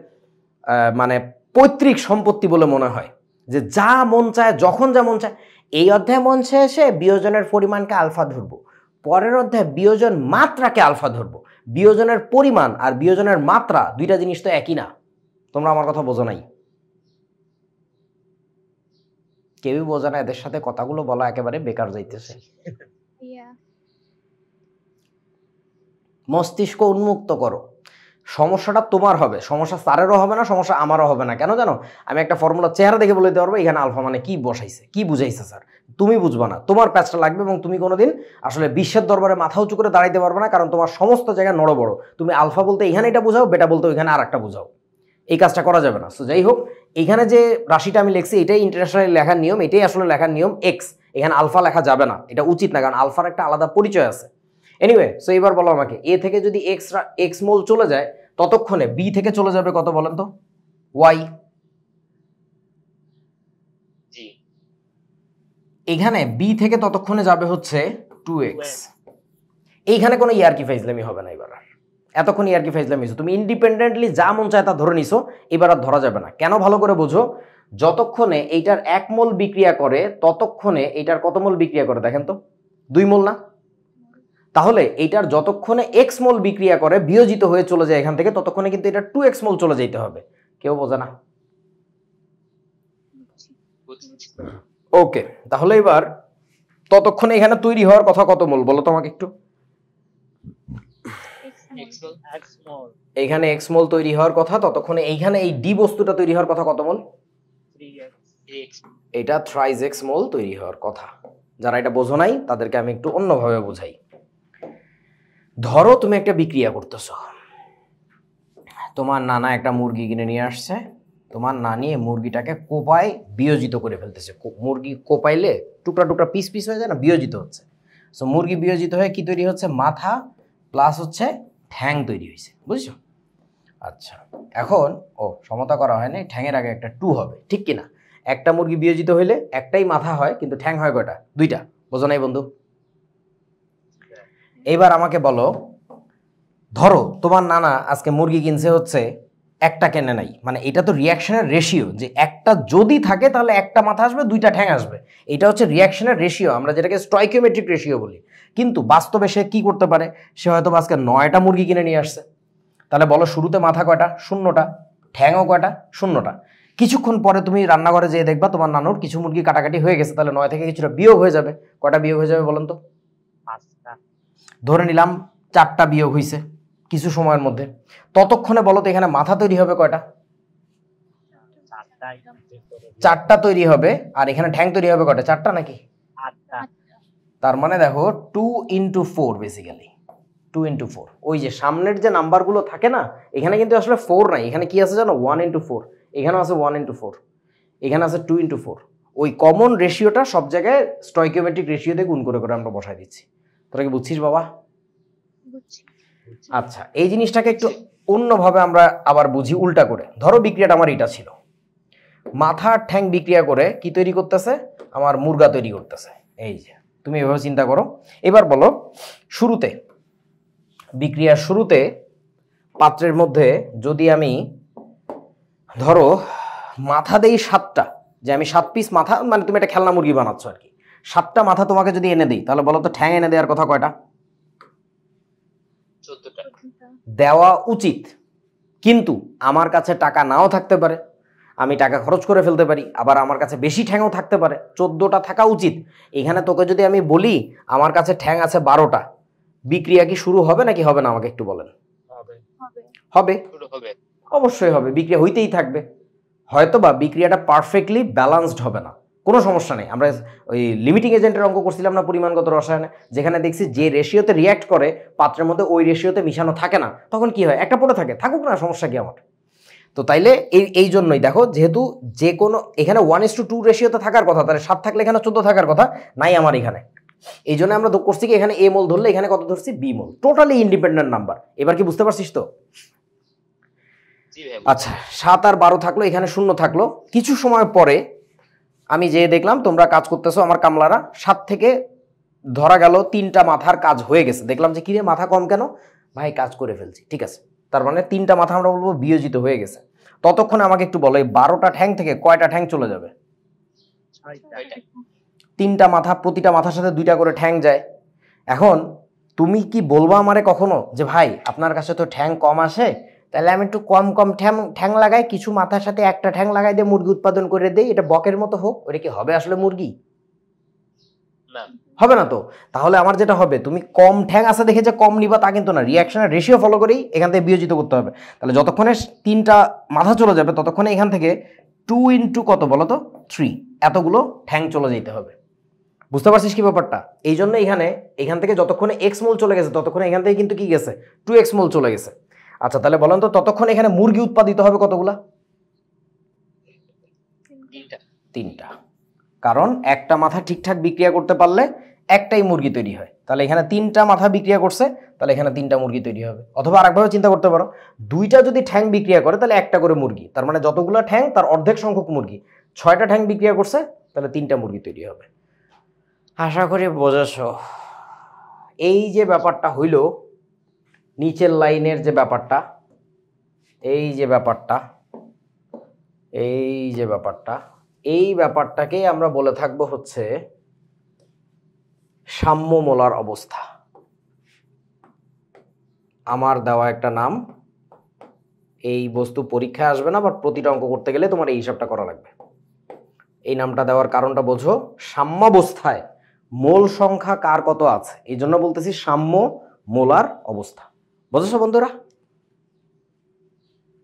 মানে পৈতৃক সম্পত্তি বলে মনে হয়, যে যা মন চায় যখন যা মন চায়। এই অধ্যায়ে মন চায় এসে বিয়োজনের পরিমাণকে আলফা ধরবো, পরের অধ্যায়ে বিয়োজন মাত্রাকে আলফা ধরবো। বিয়োজনের পরিমাণ আর বিয়োজনের মাত্রা দুইটা জিনিস তো একই না। তোমরা আমার কথা বোঝো নাই? কেউই বোঝে না, এদের সাথে কথাগুলো বলা একেবারে বেকার যাইতেছে। ইয়া মস্তিষ্ক উন্মুক্ত করো। সমস্যাটা তোমার হবে, সমস্যা স্যারেরও হবে না, সমস্যা আমারও হবে না। কেন জানো? আমি একটা ফর্মুলা চেহারা দেখে বলে দিতে পারবো এখানে আলফা মানে কি বসাইছে, কি বুঝাইছে স্যার। তুমি বুঝবা না, তোমার প্যাচটা লাগবে এবং তুমি কোনোদিন আসলে বিশ্বের দরবারে মাথা উঁচু করে দাঁড়াইতে পারবে না, কারণ তোমার সমস্ত জায়গায় নড় বড়। তুমি আলফা বলতে এখানে এটা বুঝাও, বেটা বলতে ওইখানে আর একটা বুঝাও, এই কাজটা করা যাবে না। সো যাই হোক, এখানে যে রাশিটা আমি লিখছি এটাই ইন্টারন্যাশনাল লেখার নিয়ম, এটাই আসলে লেখার নিয়ম এক্স। এখানে আলফা লেখা যাবে না, এটা উচিত না, কারণ আলফার একটা আলাদা পরিচয় আছে। এনিওয়ে, সো এবার বলো আমাকে, এ থেকে যদি এক্স মোল চলে যায় ততক্ষণে বি থেকে চলে যাবে কত বলেন তো? ওয়াই। জি এখানে বি থেকে ততক্ষণে যাবে হচ্ছে 2x। এইখানে কোনো ইয়ার্কি ফাইজলামি হবে না এবার আর। এতক্ষণ ইয়ার্কি ফাইজলামি তুমি ইন্ডিপেন্ডেন্টলি যা মন চায় তা ধরে নিছো, এবার আর ধরা যাবে না। কেন ভালো করে বোঝো, যতক্ষণে এইটার 1 মোল বিক্রিয়া করে ততক্ষণে এইটার কত মোল বিক্রিয়া করে দেখেন তো? 2 মোল না? তাহলে এইটার যতক্ষণে এক্স মোল বিক্রিয়া করে বিয়োজিত হয়ে চলে যায় এখান থেকে, ততক্ষণে কিন্তু এটা 2x মোল চলে যেতে হবে। কেউ বোঝে না? বুঝছি। ওকে, তাহলে এবার ততক্ষণে এখানে তৈরি হওয়ার কথা কত মোল বলো তো আমাকে একটু? এক্স মোল এইখানে এক্স মোল তৈরি হওয়ার কথা, ততক্ষণে এইখানে এই ডি বস্তুটা তৈরি হওয়ার কথা কত মোল? 3x। এটা থ্রাইজ এক্স মোল তৈরি হওয়ার কথা। যারা এটা বোঝো নাই তাদেরকে আমি একটু অন্যভাবে বোঝাই। ধরো তুমি একটা বিক্রিয়া করতেছ, তোমার নানা একটা মুরগি কিনে নিয়ে আসছে, তোমার নানি মুরগিটাকে কোপায় বিয়োজিত করে ফেলতেছে। মুরগি কোপাইলে টুকরা টুকরা পিস পিস হয়ে যায় না, বিয়োজিত হচ্ছে। সো মুরগি বিয়োজিত হয়ে কি তৈরি হচ্ছে? মাথা প্লাস হচ্ছে ঠ্যাং তৈরি হয়েছে, বুঝছো? আচ্ছা, এখন সমতা করা হয় না, ঠ্যাংয়ের আগে একটা 2 হবে, ঠিক কিনা? একটা মুরগি বিয়োজিত হইলে একটাই মাথা হয়, কিন্তু ঠ্যাং হয় কয়টা? 2টা। বোঝো নাই বন্ধু? এইবার আমাকে বলো, ধরো তোমার নানা আজকে মুরগি কিনছে হচ্ছে একটা, কেনে নাই, মানে এটা তো রিয়াকশনের রেশিও, যে একটা যদি থাকে তাহলে একটা মাথা আসবে 2টা ঠ্যাং আসবে। এটা হচ্ছে রিয়াকশনের রেশিও, আমরা যেটাকে স্টয়কিওমেট্রিক রেশিও বলি। কিন্তু বাস্তবে সে কি করতে পারে? সে হয়তো আজকে 9টা মুরগি কিনে নিয়ে আসছে। তাহলে বলো শুরুতে মাথা কয়টা? 0টা। ঠ্যাংও কয়টা? 0টা। কিছুক্ষণ পরে তুমি রান্নাঘরে যেয়ে দেখবা তোমার নানুর কিছু মুরগি কাটাকাটি হয়ে গেছে, তাহলে 9 থেকে কিছুটা বিয়োগ হয়ে যাবে। কয়টা বিয়োগ হয়ে যাবে বলেন তো? 5টা। ধরে নিলাম 4টা বিয়োগ হয়েছে কিছু সময়ের মধ্যে। ততক্ষণে বলো তো এখানে মাথা তৈরি হবে কয়টা? 4টা তৈরি হবে। আর এখানে ঠ্যাং তৈরি হবে কয়টা? 4টা নাকি? 8টা। তার মানে দেখো 2 × 4, বেসিক্যালি 2 × 4। ওই যে সামনের যে নাম্বারগুলো থাকে না, এখানে কিন্তু আসলে 4 নাই, এখানে কি আছে জানো? 1 × 4। এখানেও আছে 1 × 4, এখানে আছে 2 × 4। ওই কমন রেশিওটা সব জায়গায় স্টয়কিওমেট্রিক রেশিও দিয়ে গুণ করে করে আমরা বসাই দিচ্ছি। তোরা কি বুঝছিস বাবা? বুঝছি। আচ্ছা, এই জিনিসটাকে একটু অন্যভাবে আমরা আবার বুঝি, উল্টা করে। ধরো বিক্রিয়াটা আমার এটা ছিল, মাথা আর ঠ্যাং বিক্রিয়া করে কি তৈরি করতেছে? আমার মুরগা তৈরি করতেছে। এই যে তুমি এভাবে চিন্তা করো। এবার বলো, শুরুতে বিক্রিয়ার শুরুতে পাত্রের মধ্যে যদি আমি ধরো মাথা দেই 7টা, যে আমি 7 পিস মাথা, মানে তুমি একটা খেলনা মুরগি বানাচ্ছ আর কি, 7টা মাথা তোমাকে যদি এনে দিই, তাহলে বলো তো ঠ্যাং এনে দেওয়ার কথা কয়টা? 14টা। দেওয়া উচিত, কিন্তু আমার কাছে টাকা নাও থাকতে পারে, আমি টাকা খরচ করে ফেলতে পারি, আবার আমার কাছে বেশি ঠ্যাংও থাকতে পারে। 14টা থাকা উচিত। এখানে তোকে যদি আমি বলি আমার কাছে ঠ্যাং আছে 12টা, বিক্রিয়া কি শুরু হবে নাকি হবে না? আমাকে একটু বলেন। হবে। হবে। হবে, শুরু হবে। অবশ্যই হবে, বিক্রিয়া হইতেই থাকবে। হয়তো বা বিক্রিয়াটা পারফেক্টলি ব্যালান্সড হবে না, কোনো সমস্যা নেই। আমরা ওই লিমিটিং এজেন্টের অঙ্ক করছিলাম না পরিমাণগত রসায়নে, যেখানে দেখছি যে রেশিওতে রিয়্যাক্ট করে পাত্রের মধ্যে ওই রেশিওতে মিশানো থাকে না, তখন কি হয়, একটা পড়ে থাকে, থাকুক না, সমস্যা কি আমার। তো তাইলে এই জন্যই দেখো, যেহেতু যে কোনো এখানে 1:2 রেশিওতে থাকার কথা, তাহলে 7 থাকলে এখানে 14 থাকার কথা, নাই আমার এখানে। এই জন্য আমরা করছি কি, এখানে এ মোল ধরলে এখানে কত ধরছি, বি মোল, টোটালি ইন্ডিপেন্ডেন্ট নাম্বার। এবার কি বুঝতে পারছিস তো? আচ্ছা, 7 আর 12 থাকলো, এখানে 0 থাকলো। কিছু সময় পরে আমি যে দেখলাম তোমরা কাজ করতেছো আমার কামলারা, 7 থেকে ধরা গেল 3টা মাথার কাজ হয়ে গেছে। দেখলাম যে কিরে মাথা কম কেন, ভাই কাজ করে ফেলছি, ঠিক আছে। তার মানে 3টা মাথা আমরা বলবো বিয়োজিত হয়ে গেছে। ততক্ষণে আমাকে একটু বলো, এই 12টা ঠ্যাং থেকে কয়টা ঠ্যাং চলে যাবে? 3টা মাথা, প্রতিটা মাথার সাথে 2টা করে ঠ্যাং যায়। এখন তুমি কি বলবা আমারে কখনো যে ভাই আপনার কাছে তো ঠ্যাং কম আসে, তাহলে আমি একটু কম কম ঠ্যাং লাগাই, কিছু মাথার সাথে একটা ঠ্যাং লাগাই দিয়ে মুরগি উৎপাদন করে দেই, এটা বকের মতো হোক, ওটা কি হবে আসলে মুরগি? হবে না তো। তাহলে আমার যেটা হবে, তুমি কম ঠ্যাং আছে দেখে যে কম নিবা তা কিন্তু না, রিয়াকশনের রেশিও ফলো করেই এখান থেকে বিয়োজিত করতে হবে। তাহলে যতক্ষণে 3টা মাথা চলে যাবে ততক্ষণে এখান থেকে 2 ইন্টু কত বলো তো, 3, এতগুলো ঠ্যাং চলে যেতে হবে। বুঝতে পারছিস কি ব্যাপারটা? এই জন্য এখান থেকে যতক্ষণে এক্স মোল চলে গেছে ততক্ষণে এখান থেকে কিন্তু কি গেছে, 2x মোল চলে গেছে। আচ্ছা তাহলে বলেন তো ততক্ষণ এখানে মুরগি উৎপাদিত হবে কতগুলা? 3টা। কারণ একটা মাথা ঠিকঠাক বিক্রিয়া করতে পারলে একটাই মুরগি তৈরি হয়। তাহলে এখানে 3টা মাথা বিক্রিয়া করছে, তাহলে এখানে 3টা মুরগি তৈরি হবে। অথবা আরেকভাবে চিন্তা করতে পারো, 2টা যদি ঠ্যাং বিক্রিয়া করে তাহলে একটা করে মুরগি, তার মানে যতগুলো ঠ্যাং তার অর্ধেক সংখ্যক মুরগি। 6টা ঠ্যাং বিক্রিয়া করছে, তাহলে 3টা মুরগি তৈরি হবে। আশা করি বোঝাছ। এই যে ব্যাপারটা হইল, নিচের লাইনের যে ব্যাপারটা, এই ব্যাপারটাকে আমরা বলে থাকবো হচ্ছে সাম্য মোলার অবস্থা। আমার দেওয়া একটা নাম, এই বস্তু পরীক্ষায় আসবে না, বাট প্রতিটা অঙ্ক করতে গেলে তোমার এই হিসাবটা করা লাগবে। এই নামটা দেওয়ার কারণটা বোঝো, সাম্যাবস্থায় মোল সংখ্যা কার কত আছে, এই জন্য বলতেছি সাম্য মোলার অবস্থা। বুঝেছো বন্ধুরা?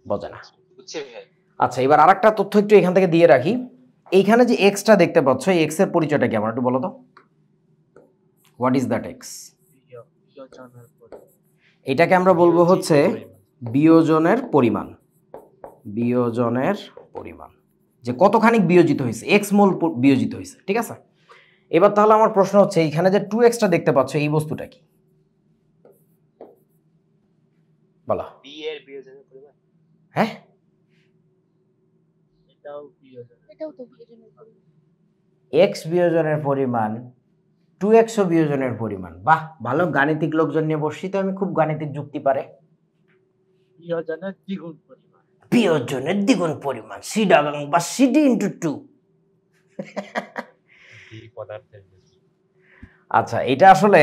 বোঝে না? আচ্ছা, এবার আরেকটা তথ্য একটু এখান থেকে দিয়ে রাখি। এইখানে যে এক্সটা দেখতে পাচ্ছ, এই এক্স এর পরিচয়টা কি আমার একটু বলো তো। What is that x? এটাকে আমরা বলবো হচ্ছে বিয়োজনের পরিমাণ। বিয়োজনের পরিমাণ, যে কতখানি বিয়োজিত হয়েছে, এক্স মোল বিয়োজিত হয়েছে, ঠিক আছে। এবার তাহলে আমার প্রশ্ন হচ্ছে, এইখানে যে 2xটা দেখতে পাচ্ছ, এই বস্তুটা কি বলো? বি এর বিয়োজনের পরিমাণ। হ্যাঁ, এটাও তো বিয়োজনের পরিমাণ। এক্স বিয়োজনের পরিমাণ, 2x বিয়োজনের পরিমাণ। বাহ, ভালো গাণিতিক লোকজন নিয়ে বসছি তো আমি, খুব গাণিতিক যুক্তি পারে। বিয়োজনের দ্বিগুণ পরিমাণ। বিয়োজনের দ্বিগুণ পরিমাণ, সিডাগাং বা সিডি ইন্টু 2। আচ্ছা, এটা আসলে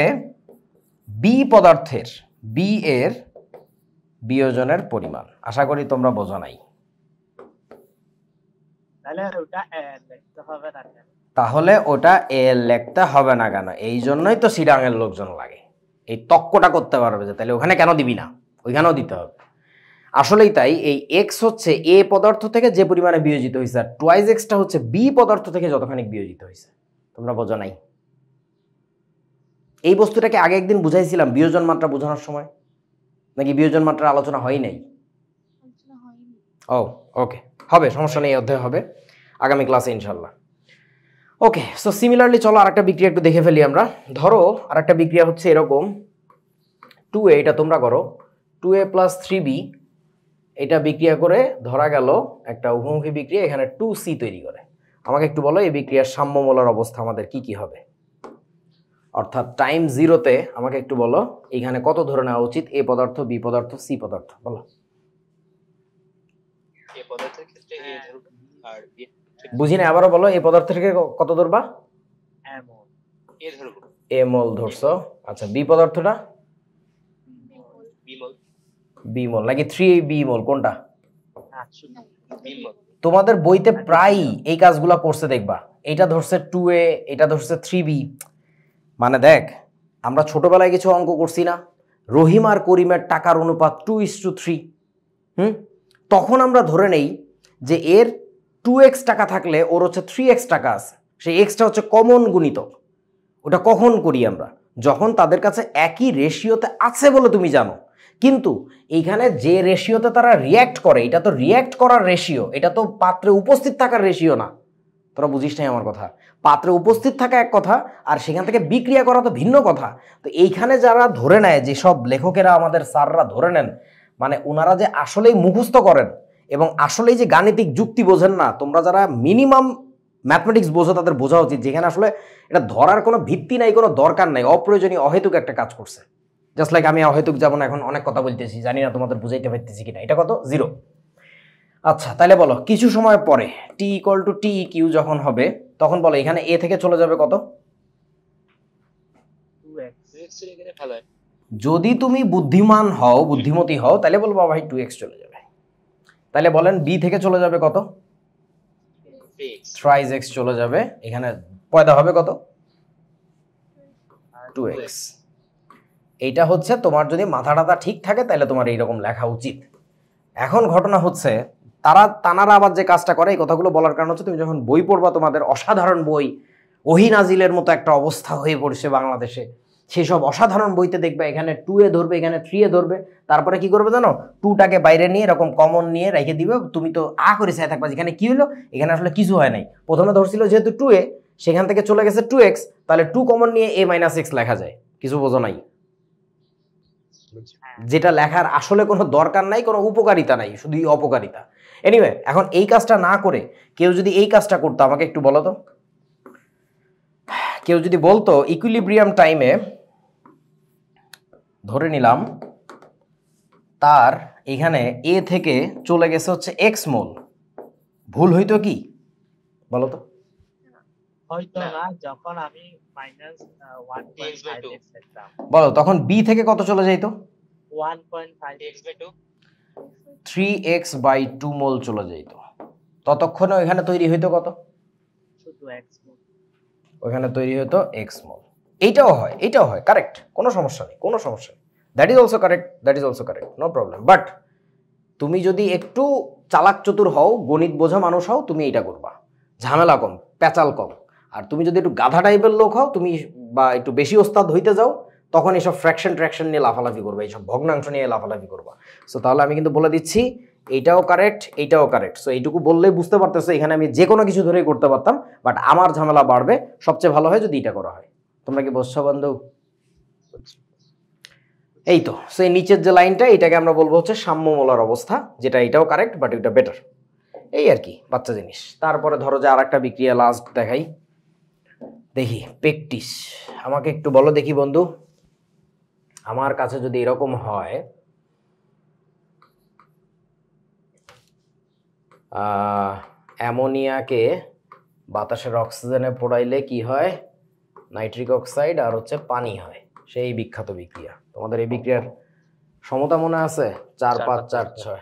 বি পদার্থের, বি এর বিয়োজনের পরিমাণ। আশা করি তোমরা বোঝো নাই। তাহলে ওটা লিখতে হবে না কেন? তাহলে ওটা এ লিখতে হবে না কেন? এই জন্যই তো সিডাঙের লোকজন লাগে, এই তক্কটা করতে পারবে যে তাহলে ওখানে কেন দিবি না, ওইখানেও দিতে হবে। আসলেই তাই, এই এক্স হচ্ছে এ পদার্থ থেকে যে পরিমাণে বিয়োজিত হয়েছে, আর 2x হচ্ছে বি পদার্থ থেকে যতখানি বিয়োজিত হয়েছে। তোমরা বোঝো নাই? এই বস্তুটাকে আগে একদিন বুঝাইছিলাম বিয়োজন মাত্রা বোঝানোর সময়, নাকি বিয়োজন মাত্রার আলোচনা হয় নাই? ও ওকে, হবে, সমস্যা নেই, অধ্যায় হবে আগামী ক্লাসে ইনশাল্লাহ। ওকে, সো সিমিলারলি চলো আরেকটা বিক্রিয়া একটু দেখে ফেলি আমরা। ধরো আরেকটা বিক্রিয়া হচ্ছে এরকম, 2a, এটা তোমরা করো, 2a + 3b, এটা বিক্রিয়া করে ধরা গেল একটা উভমুখী বিক্রিয়া, এখানে 2c তৈরি করে। আমাকে একটু বলো এই বিক্রিয়ার সাম্য মোলার অবস্থা আমাদের কি কি হবে, অর্থাৎ টাইম 0-তে আমাকে একটু বলো এখানে কত ধরে নেওয়া উচিত, এ পদার্থ, বি পদার্থ, সি পদার্থ, বলো। এ পদার্থের ক্ষেত্রে এ ধরব, আর বি বুঝি না, আবারও বলো, এই পদার্থ থেকে কত ধরবা? এ ধরব, এ মোল ধরছো। আচ্ছা, বি পদার্থটা? বি মোল। বি মোল নাকি 3b মোল, কোনটা? বি মোল। তোমাদের বইতে প্রায় এই কাজগুলা করছে দেখবা, এটা ধরছে 2a, এটা ধরছে 3b। মানে দেখ, আমরা ছোটবেলায় কিছু অঙ্ক করছি না, রহিম আর করিমের টাকার অনুপাত 2:3। তখন আমরা ধরে নেই যে এর 2x টাকা থাকলে ওর হচ্ছে 3x টাকা আছে, সেই এক্সটা হচ্ছে কমন গুণিতক। ওটা কখন করি আমরা? যখন তাদের কাছে একই রেশিওতে আছে বলে তুমি জানো, কিন্তু এইখানে যে রেশিওতে তারা রিয়্যাক্ট করে এটা তো রিয়্যাক্ট করার রেশিও, এটা তো পাত্রে উপস্থিত থাকার রেশিও না। তোরা বুঝিস নাই আমার কথা। পাত্রে উপস্থিত থাকা এক কথা, আর সেখান থেকে বিক্রিয়া করা তো ভিন্ন কথা। তো এইখানে যারা ধরে নেয়, যে সব লেখকেরা আমাদের স্যাররা ধরে নেন, মানে ওনারা যে আসলেই মুখস্থ করেন এবং আসলেই যে গাণিতিক যুক্তি বোঝেন না, তোমরা যারা মিনিমাম ম্যাথমেটিক্স বোঝো তাদের বোঝা উচিত যেখানে আসলে এটা ধরার কোনো ভিত্তি নাই, কোনো দরকার নাই, অপ্রয়োজনীয় অহেতুক একটা কাজ করছে। জাস্ট লাইক আমি অহেতুক যেমন এখন অনেক কথা বলতেছি, জানি না তোমাদের বুঝাইতে পারতেছি কিনা। এটা কত? 0। আচ্ছা তাহলে বলো কিছু সময় পরে T equal to T Q যখন হবে, তখন বলো এখানে এ থেকে চলে যাবে কত? 2x। 2x চলে গেলে ভালো হয়। যদি তুমি বুদ্ধিমান হও, বুদ্ধিমতী হও, তাহলে বলবো ভাই 2x চলে যাবে। তাহলে বলেন বি থেকে চলে যাবে কত? 3x। থ্রাইজ এক্স চলে যাবে। এখানে পয়দা হবে কত? 2x। এইটা হচ্ছে তোমার যদি মাথাটা ঠিক থাকে তাহলে তোমার এইরকম লেখা উচিত। এখন ঘটনা হচ্ছে তানারা আবার যে কাজটা করে, এই কথাগুলো বলার কারণ হচ্ছে তুমি যখন বই পড়বা, তোমাদের অসাধারণ বই ওহি নাজিলের মতো একটা অবস্থা হয়ে পড়ছে বাংলাদেশে, সেই সব অসাধারণ বইতে দেখবে এখানে 2 এ ধরবে, এখানে 3 এ ধরবে, তারপরে কি করবে জানো? 2টাকে বাইরে নিয়ে এরকম কমন নিয়ে রেখে দিবে। তুমি তো করে চাই থাকবা যেখানে কি হলো, এখানে আসলে কিছু হয় নাই। প্রথমে ধরছিল যেহেতু 2 এ, সেখান থেকে চলে গেছে 2x, তাহলে 2 কমন নিয়ে a - x লেখা যায়। কিছু বোঝো নাই? যেটা লেখার আসলে কোনো দরকার নাই, কোনো উপকারিতা নাই, শুধুই অপকারিতা। এনিওয়ে, এখন এই কাজটা না করে কেউ যদি এই কাজটা করতো, আমাকে একটু বলো তো, কেউ যদি বলতো ইকুইলিব্রিয়াম টাইমে ধরে নিলাম তার এখানে এ থেকে চলে গেছে হচ্ছে এক্স মোল, ভুল হইতো কি? বলো তো। হয়তো না। না, যখন আমি -1.5x লিখতাম। বলো তখন বি থেকে কত চলে যাইতো? 1.5x 3x/2। 3x/2 মোল চলে যাইতো। ততক্ষণে ওইখানে তৈরি হইতো কত? শুধু x মোল। ওইখানে তৈরি হতো এক্স মোল। এইটাও হয়, এইটাও হয়, কারেক্ট, কোনো সমস্যা নেই, কোনো সমস্যা নেই। That is also correct, that is also correct, no problem. But তুমি যদি একটু চালাক চতুর হও, গণিত বোঝা মানুষ হও, তুমি এইটা করবা, ঝামেলা কম, পেঁচাল কম। আর তুমি যদি একটু গাধা টাইপের লোক হও, তুমি বা একটু বেশি ওস্তাদ হইতে যাও, তখন এইসব ফ্র্যাকশন ট্র্যাকশন নিয়ে লাফালাফি করবে, এইসব ভগ্নাংশ নিয়ে লাফালাফি করবা। সো তাহলে আমি কিন্তু বলে দিচ্ছি এইটাও কারেক্ট, এইটাও কারেক্ট। সো এইটুকু বললেই বুঝতে পারতেছো এখানে আমি যে কোনো কিছু ধরেই করতে পারতাম, বাট আমার ঝামেলা বাড়বে। সবচেয়ে ভালো হয় যদি এটা করা হয়। তোমরা কি বুঝছো বন্ধু? এই তো। সো এই নিচের যে লাইনটা, এটাকে আমরা বলবো হচ্ছে সাম্যমূলার অবস্থা, যেটা এটাও কারেক্ট বাট এটা বেটার। এই আর কি, বাচ্চা জিনিস। তারপরে ধরো যে আর একটা বিক্রিয়া লাস্ট দেখাই, দেখি পেকটিস। আমাকে একটু বলো দেখি বন্ধু, আমার কাছে যদি এরকম হয়, অ্যামোনিয়াকে বাতাসের অক্সিজেনে পোড়াইলে কি হয়? নাইট্রিক অক্সাইড আর হচ্ছে পানি হয়, সেই বিখ্যাত বিক্রিয়া। তোমাদের এই বিক্রিয়ার সমতা মনে আছে? 4 5 4 6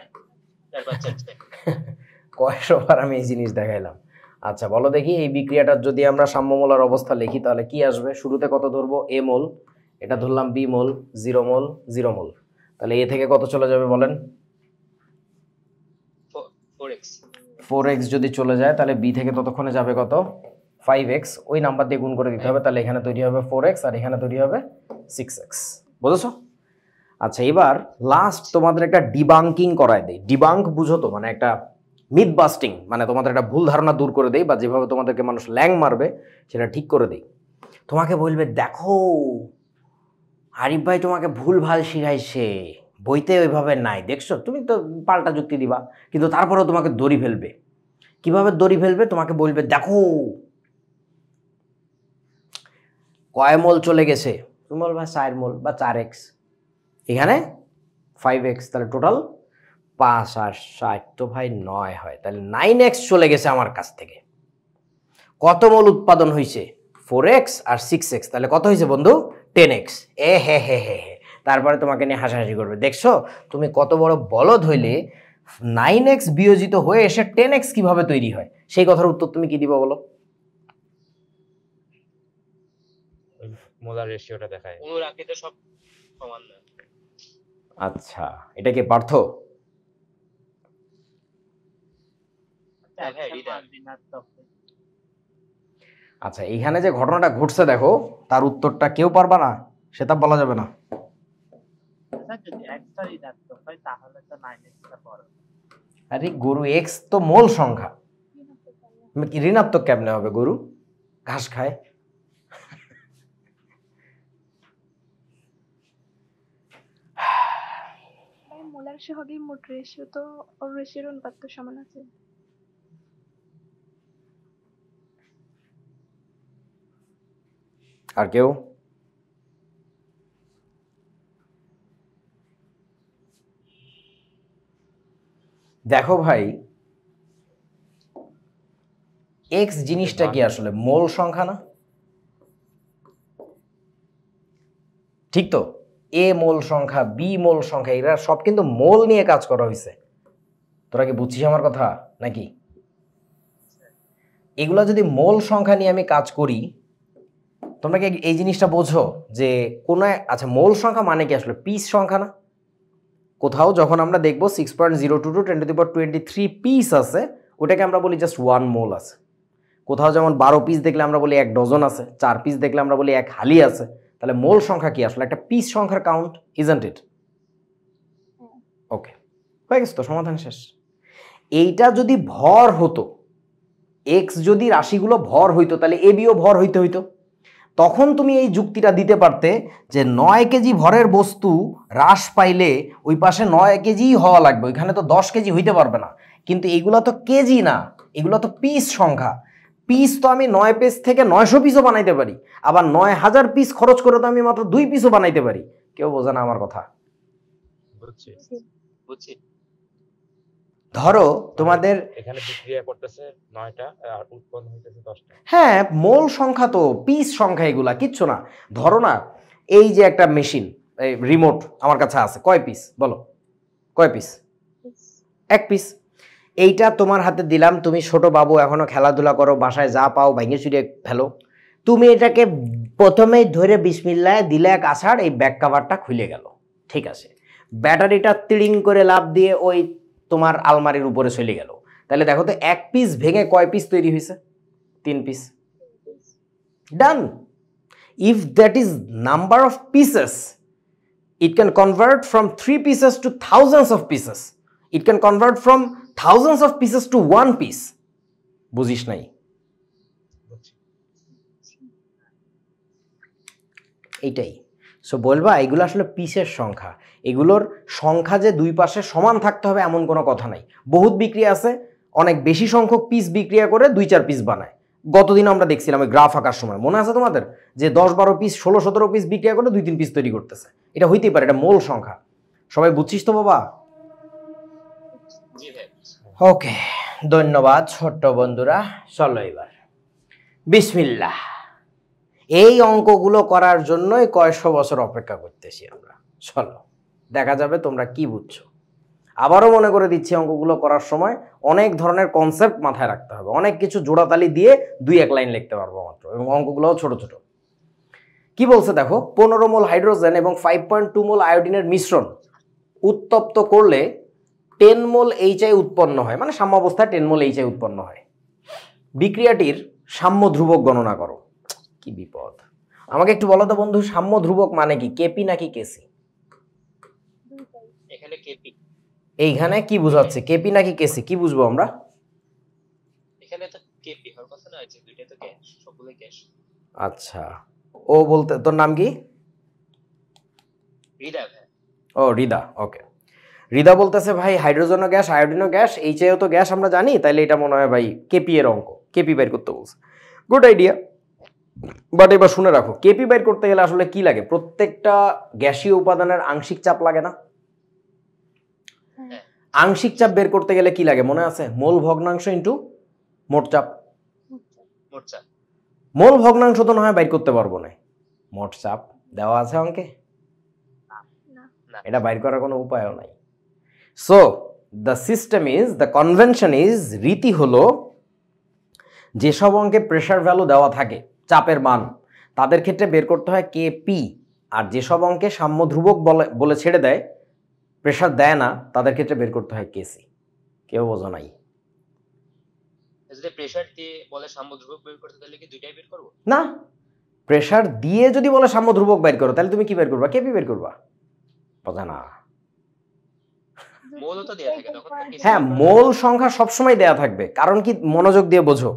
কয়শোবার আমি এই জিনিস দেখাইলাম। আচ্ছা বলো দেখি, এই বিক্রিয়াটার যদি আমরা সাম্যমূলার অবস্থা লিখি তাহলে কি আসবে? শুরুতে কত ধরবো? এ মোল, এটা ধরলাম বি মোল, 0 মোল 0 মোল। তাহলে এ থেকে কত চলে যাবে বলেন? 4x। 4x যদি চলে যায় তাহলে বি থেকে ততক্ষণে যাবে কত? 5x। ওই নাম্বার দিয়ে গুণ করে দিতে হবে, তাহলে এখানে তৈরি হবে 4x আর এখানে তৈরি হবে 6x। বুঝেছো? আচ্ছা এবার লাস্ট তোমাদের একটা ডিবাঙ্কিং করায় দেই। ডিবাঙ্ক বুঝো তো, মানে একটা মিথ বাস্টিং, মানে তোমাদের একটা ভুল ধারণা দূর করে দেই, বা যেভাবে তোমাদেরকে মানুষ ল্যাং মারবে সেটা ঠিক করে দেই। তোমাকে বলবে দেখো আরিফ ভাই তোমাকে ভুল ভাল শিখাইছে, বইতে ওইভাবে নাই, দেখছো? তুমি তো পাল্টা যুক্তি দিবা, কিন্তু তারপরেও তোমাকে দড়ি ফেলবে। কিভাবে দড়ি ফেলবে? তোমাকে বলবে দেখো কয় মোল চলে গেছে, তুমি বলবা 4 মোল বা 4x, এখানে 5x, তাহলে টোটাল 5 আর 60 তো ভাই 9 হয়, তাহলে 9x চলে গেছে আমার কাছ থেকে। কত মোল উৎপাদন হয়েছে? 4x আর 6x, তাহলে কত হয়েছে বন্ধু? 10x। এ হে হে হে হে, তারপরে তোমাকে নিয়ে হাসাহাসি করবে, দেখছো তুমি কত বড় বলদ হইলে 9x বিয়োজিত হয়ে এসে 10x কিভাবে তৈরি হয়। সেই কথার উত্তর তুমি কি দিবা বলো? মোলার রেশিওটা দেখায়। অণুর আকৃতি সব সমান না। আচ্ছা এটা কি পার্থ? হ্যাঁ, এক্সের মান ঋণাত্মক হয়। আচ্ছা, এইখানে যে ঘটনাটা ঘটছে দেখো, তার উত্তরটা কেউ পারবা না, সেটা বলা যাবে না। আচ্ছা যদি এক্সটা ঋণাত্মক হয় তাহলে তো 9x বড়। আরে গরু, এক্স তো মূল সংখ্যা, ঋণাত্মক কেমনে হবে? গরু ঘাস খায়। ভাই মোলার সহগের মোট রেশিও তো ওর রেশিওর অনুপাত তো সমান আছে। আর কেউ? দেখো ভাই, এক্স জিনিসটা কি আসলে মোল সংখ্যা না? ঠিক তো? এ মোল সংখ্যা, বি মোল সংখ্যা, এরা সব কিন্তু মোল নিয়ে কাজ করা হয়েছে। তোরা কি বুঝছিস আমার কথা নাকি? এগুলা যদি মোল সংখ্যা নিয়ে আমি কাজ করি, তোমরা কি এই জিনিসটা বোঝো যে কোন, আচ্ছা মোল সংখ্যা মানে কি আসলে পিস সংখ্যা না? কোথাও যখন আমরা দেখবো 6.022 10⁻23 পিস আছে, ওটাকে আমরা বলি জাস্ট 1 মোল আছে। কোথাও যেমন 12 পিস দেখলে আমরা বলি 1 ডজন আছে, 4 পিস দেখলে আমরা বলি 1 হালি আছে। তাহলে মোল সংখ্যা কি আসলে একটা পিস সংখ্যার কাউন্ট, ইজন্ট ইট? ওকে, হয়ে গেছে তো, সমাধান শেষ। এইটা যদি ভর হতো, এক্স যদি রাশিগুলো ভর হইতো, তাহলে এ বিও ভর হইতে হইতো। তখন তুমি এই যুক্তিটা দিতে পারতে যে 9 কেজি ভরের বস্তু হ্রাস পাইলে ওই পাশে 9 কেজি হওয়া লাগবে, ওইখানে তো 10 কেজি হইতে পারবে না। কিন্তু এগুলো তো কেজি না, এগুলো তো পিস সংখ্যা। পিস তো আমি 9 পিস থেকে 900 পিসও বানাইতে পারি, আবার 9000 পিস খরচ করে তো আমি মাত্র 2 পিসও বানাইতে পারি। কেউ বোঝে না আমার কথা? বুঝছি বুঝছি। ধরো তোমাদের এখানে বিক্রিয়া করতেছে 9টা আর উৎপন্ন হইতেছে 10টা। হ্যাঁ, মোল সংখ্যা তো পিস সংখ্যা, এগুলা কিচ্ছু না। ধরো না, এই যে একটা মেশিন, এই রিমোট আমার কাছে আছে, কয় পিস বলো? কয় পিস? 1 পিস। এইটা তোমার হাতে দিলাম, তুমি ছোট বাবু, এখনো খেলাধুলা করো, বাসায় যা পাও ভাঙে চুরিয়ে ফেলো। তুমি এটাকে প্রথমেই ধরে বিসমিল্লাহ দিলে এক আছাড়, এই ব্যাক কাভারটা খুলে গেল, ঠিক আছে। ব্যাটারিটা তিড়িং করে লাফ দিয়ে ওই তোমার আলমারির উপরে চলে গেল। তাহলে দেখো তো 1 পিস ভেঙে কয় পিস তৈরি হয়েছে? 3 piece. Done. If that is number of pieces, it can convert from 3 pieces to thousands of pieces. It can convert from thousands of pieces to 1 piece. বুঝিস নাই? এইটাই। সো বলবা এগুলো আসলে পিসের সংখ্যা। এগুলোর সংখ্যা যে দুই পাশে সমান থাকতে হবে এমন কোনো কথা নাই। বহুত বিক্রিয়া আছে অনেক বেশি সংখ্যক পিস বিক্রিয়া করে 2-4 পিস বানায়। গতদিন আমরা দেখছিলাম ওই গ্রাফ আঁকার সময়, মনে আছে তোমাদের? যে 10-12 পিস 16-17 পিস বিক্রিয়া করে 2-3 পিস তৈরি করতেছে। এটা হইতেই পারে, এটা মোল সংখ্যা। সবাই বুঝছিস তো বাবা? জি ভাই। ওকে, ধন্যবাদ ছোট্ট বন্ধুরা। চলো এবার বিসমিল্লাহ। এই অঙ্কগুলো করার জন্যই কয়েকশো বছর অপেক্ষা করতেছি আমরা। চলো দেখা যাবে তোমরা কি বুঝছো। আবারও মনে করে দিচ্ছি, অঙ্কগুলো করার সময় অনেক ধরনের কনসেপ্ট মাথায় রাখতে হবে, অনেক কিছু জোড়াতালি দিয়ে 2-1 লাইন লিখতে পারবো মাত্র, এবং অঙ্কগুলোও ছোট ছোট। কি বলছে দেখো, 15 মোল হাইড্রোজেন এবং 5.2 মোল আয়োডিনের মিশ্রণ উত্তপ্ত করলে 10 মোল HI উৎপন্ন হয়, মানে সাম্য অবস্থায় 10 মোল HI উৎপন্ন হয়। বিক্রিয়াটির সাম্য ধ্রুবক গণনা করো। কি বিপদ! আমাকে একটু বলো তো বন্ধু, সাম্য ধ্রুবক মানে কি, কেপি নাকি কেসি? এখানে কেপি। এইখানে কি বুঝাচ্ছে, কেপি নাকি কেসি, কি বুঝবো আমরা? এখানে তো কেপি হওয়ার কথা না, আছে দুইটা তো গ্যাস, সবগুলো গ্যাস। আচ্ছা, ও বলতে তোর নাম কি? রিদা ভাই। ও রিদা, ওকে। রিদা বলতেছে ভাই হাইড্রোজেনও গ্যাস, আয়োডিনও গ্যাস, এইচআইও তো গ্যাস আমরা জানি, তাইলে এটা মনে হয় ভাই কেপি এর অঙ্ক, কেপি বের করতে বলছে। গুড আইডিয়া, বাট এবার শুনে রাখো, কেপি বের করতে গেলে আসলে কি লাগে? প্রত্যেকটা গ্যাসীয় উপাদানের আংশিক চাপ লাগে না? আংশিক চাপ বের করতে গেলে কি লাগে মনে আছে? মোল ভগ্নাংশ ইন্টু মোট চাপ। মোট চাপ। মোল ভগ্নাংশ তো না হয় বাইর করতে পারবো না, মোট চাপ দেওয়া আছে অঙ্কে, এটা বাইর করার কোনো উপায়ও নাই। So the system is, the convention is, রীতি হলো যেসব অঙ্কে প্রেসার ভ্যালু দেওয়া থাকে, চাপের মান, তাদের ক্ষেত্রে বের করতে হয় কেপি, আর যেসব অঙ্কে সাম্য ধ্রুবক বলে ছেড়ে দেয়, প্রেসার দেয় না, তাদের ক্ষেত্রে বের করতে হয় কেসি। কেউ বোঝো নাই? যদি প্রেসার দিয়ে বলে সাম্য ধ্রুবক বের করতে, তাহলে কি দুইটাই বের করবো? না, প্রেসার দিয়ে যদি বলে সাম্য ধ্রুবক বের করো তাহলে তুমি কি বের করবা? কেপি বের করবা। বোঝা না? মৌলও তো দেয়া থাকে তখন তো হ্যাঁ, মোল সংখ্যা সবসময় দেয়া থাকবে। কারণ কি, মনোযোগ দিয়ে বোঝো,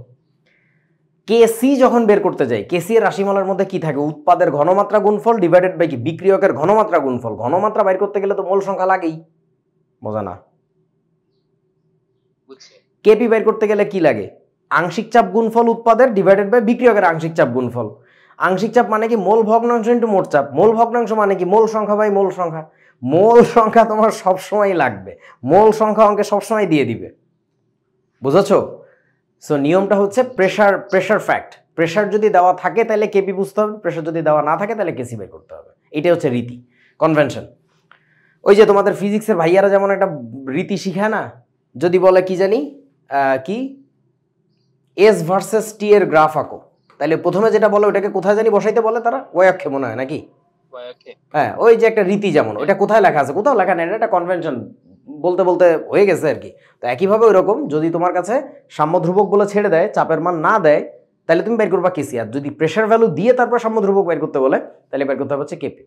কেসি যখন বের করতে যাই, কেসি এর রাশিমালার মধ্যে কি থাকে? উৎপাদের ঘনমাত্রা গুণফল ডিভাইডেড বাই কি বিক্রিয়কের ঘনমাত্রা গুণফল। ঘনমাত্রা বের করতে গেলে তো মোল সংখ্যা লাগেই। বোঝা না? বুঝছি। কেপি বের করতে গেলে কি লাগে? আংশিক চাপ গুণফল উৎপাদের ডিভাইডেড বাই বিক্রিয়কের আংশিক চাপ গুণফল। আংশিক চাপ মানে কি? মোল ভগ্নাংশ ইন্টু মোট চাপ। মোল ভগ্নাংশ মানে কি? মোল সংখ্যা বাই মোল সংখ্যা। মোল সংখ্যা তোমার সবসময় লাগবে, মোল সংখ্যা অঙ্কে সবসময় দিয়ে দিবে। বুঝেছো? সো নিয়মটা হচ্ছে প্রেসার ফ্যাক্ট। প্রেসার যদি দেওয়া থাকে তাহলে কেপি বুঝতে হবে, প্রেসার যদি দেওয়া না থাকে তাহলে কেসি বের করতে হবে। এটাই হচ্ছে রীতি, কনভেনশন। ওই যে তোমাদের ফিজিক্সের ভাইয়ারা যেমন একটা রীতি শিখায় না, যদি বলে কি জানি কি এস ভার্সেস টি এর গ্রাফ আঁকো, তাহলে প্রথমে যেটা বলে ওটাকে কোথায় জানি বসাইতে বলে তারা? ওই অক্ষে মনে হয় নাকি? হ্যাঁ, ওই যে একটা রীতি, যেমন ওইটা কোথায় লেখা আছে? কোথাও লেখা নেই, এটা একটা কনভেনশন, বলতে বলতে হয়ে গেছে আর কি। তো একইভাবে ওইরকম যদি তোমার কাছে সাম্য ধ্রুবক বলে ছেড়ে দেয়, চাপের মান না দেয়, তাহলে তুমি বের করবা কেসি। আর যদি প্রেসার ভ্যালু দিয়ে তারপর সাম্য ধ্রুবক বের করতে বলে, তাহলে বের করতে হবে হচ্ছে কেপি।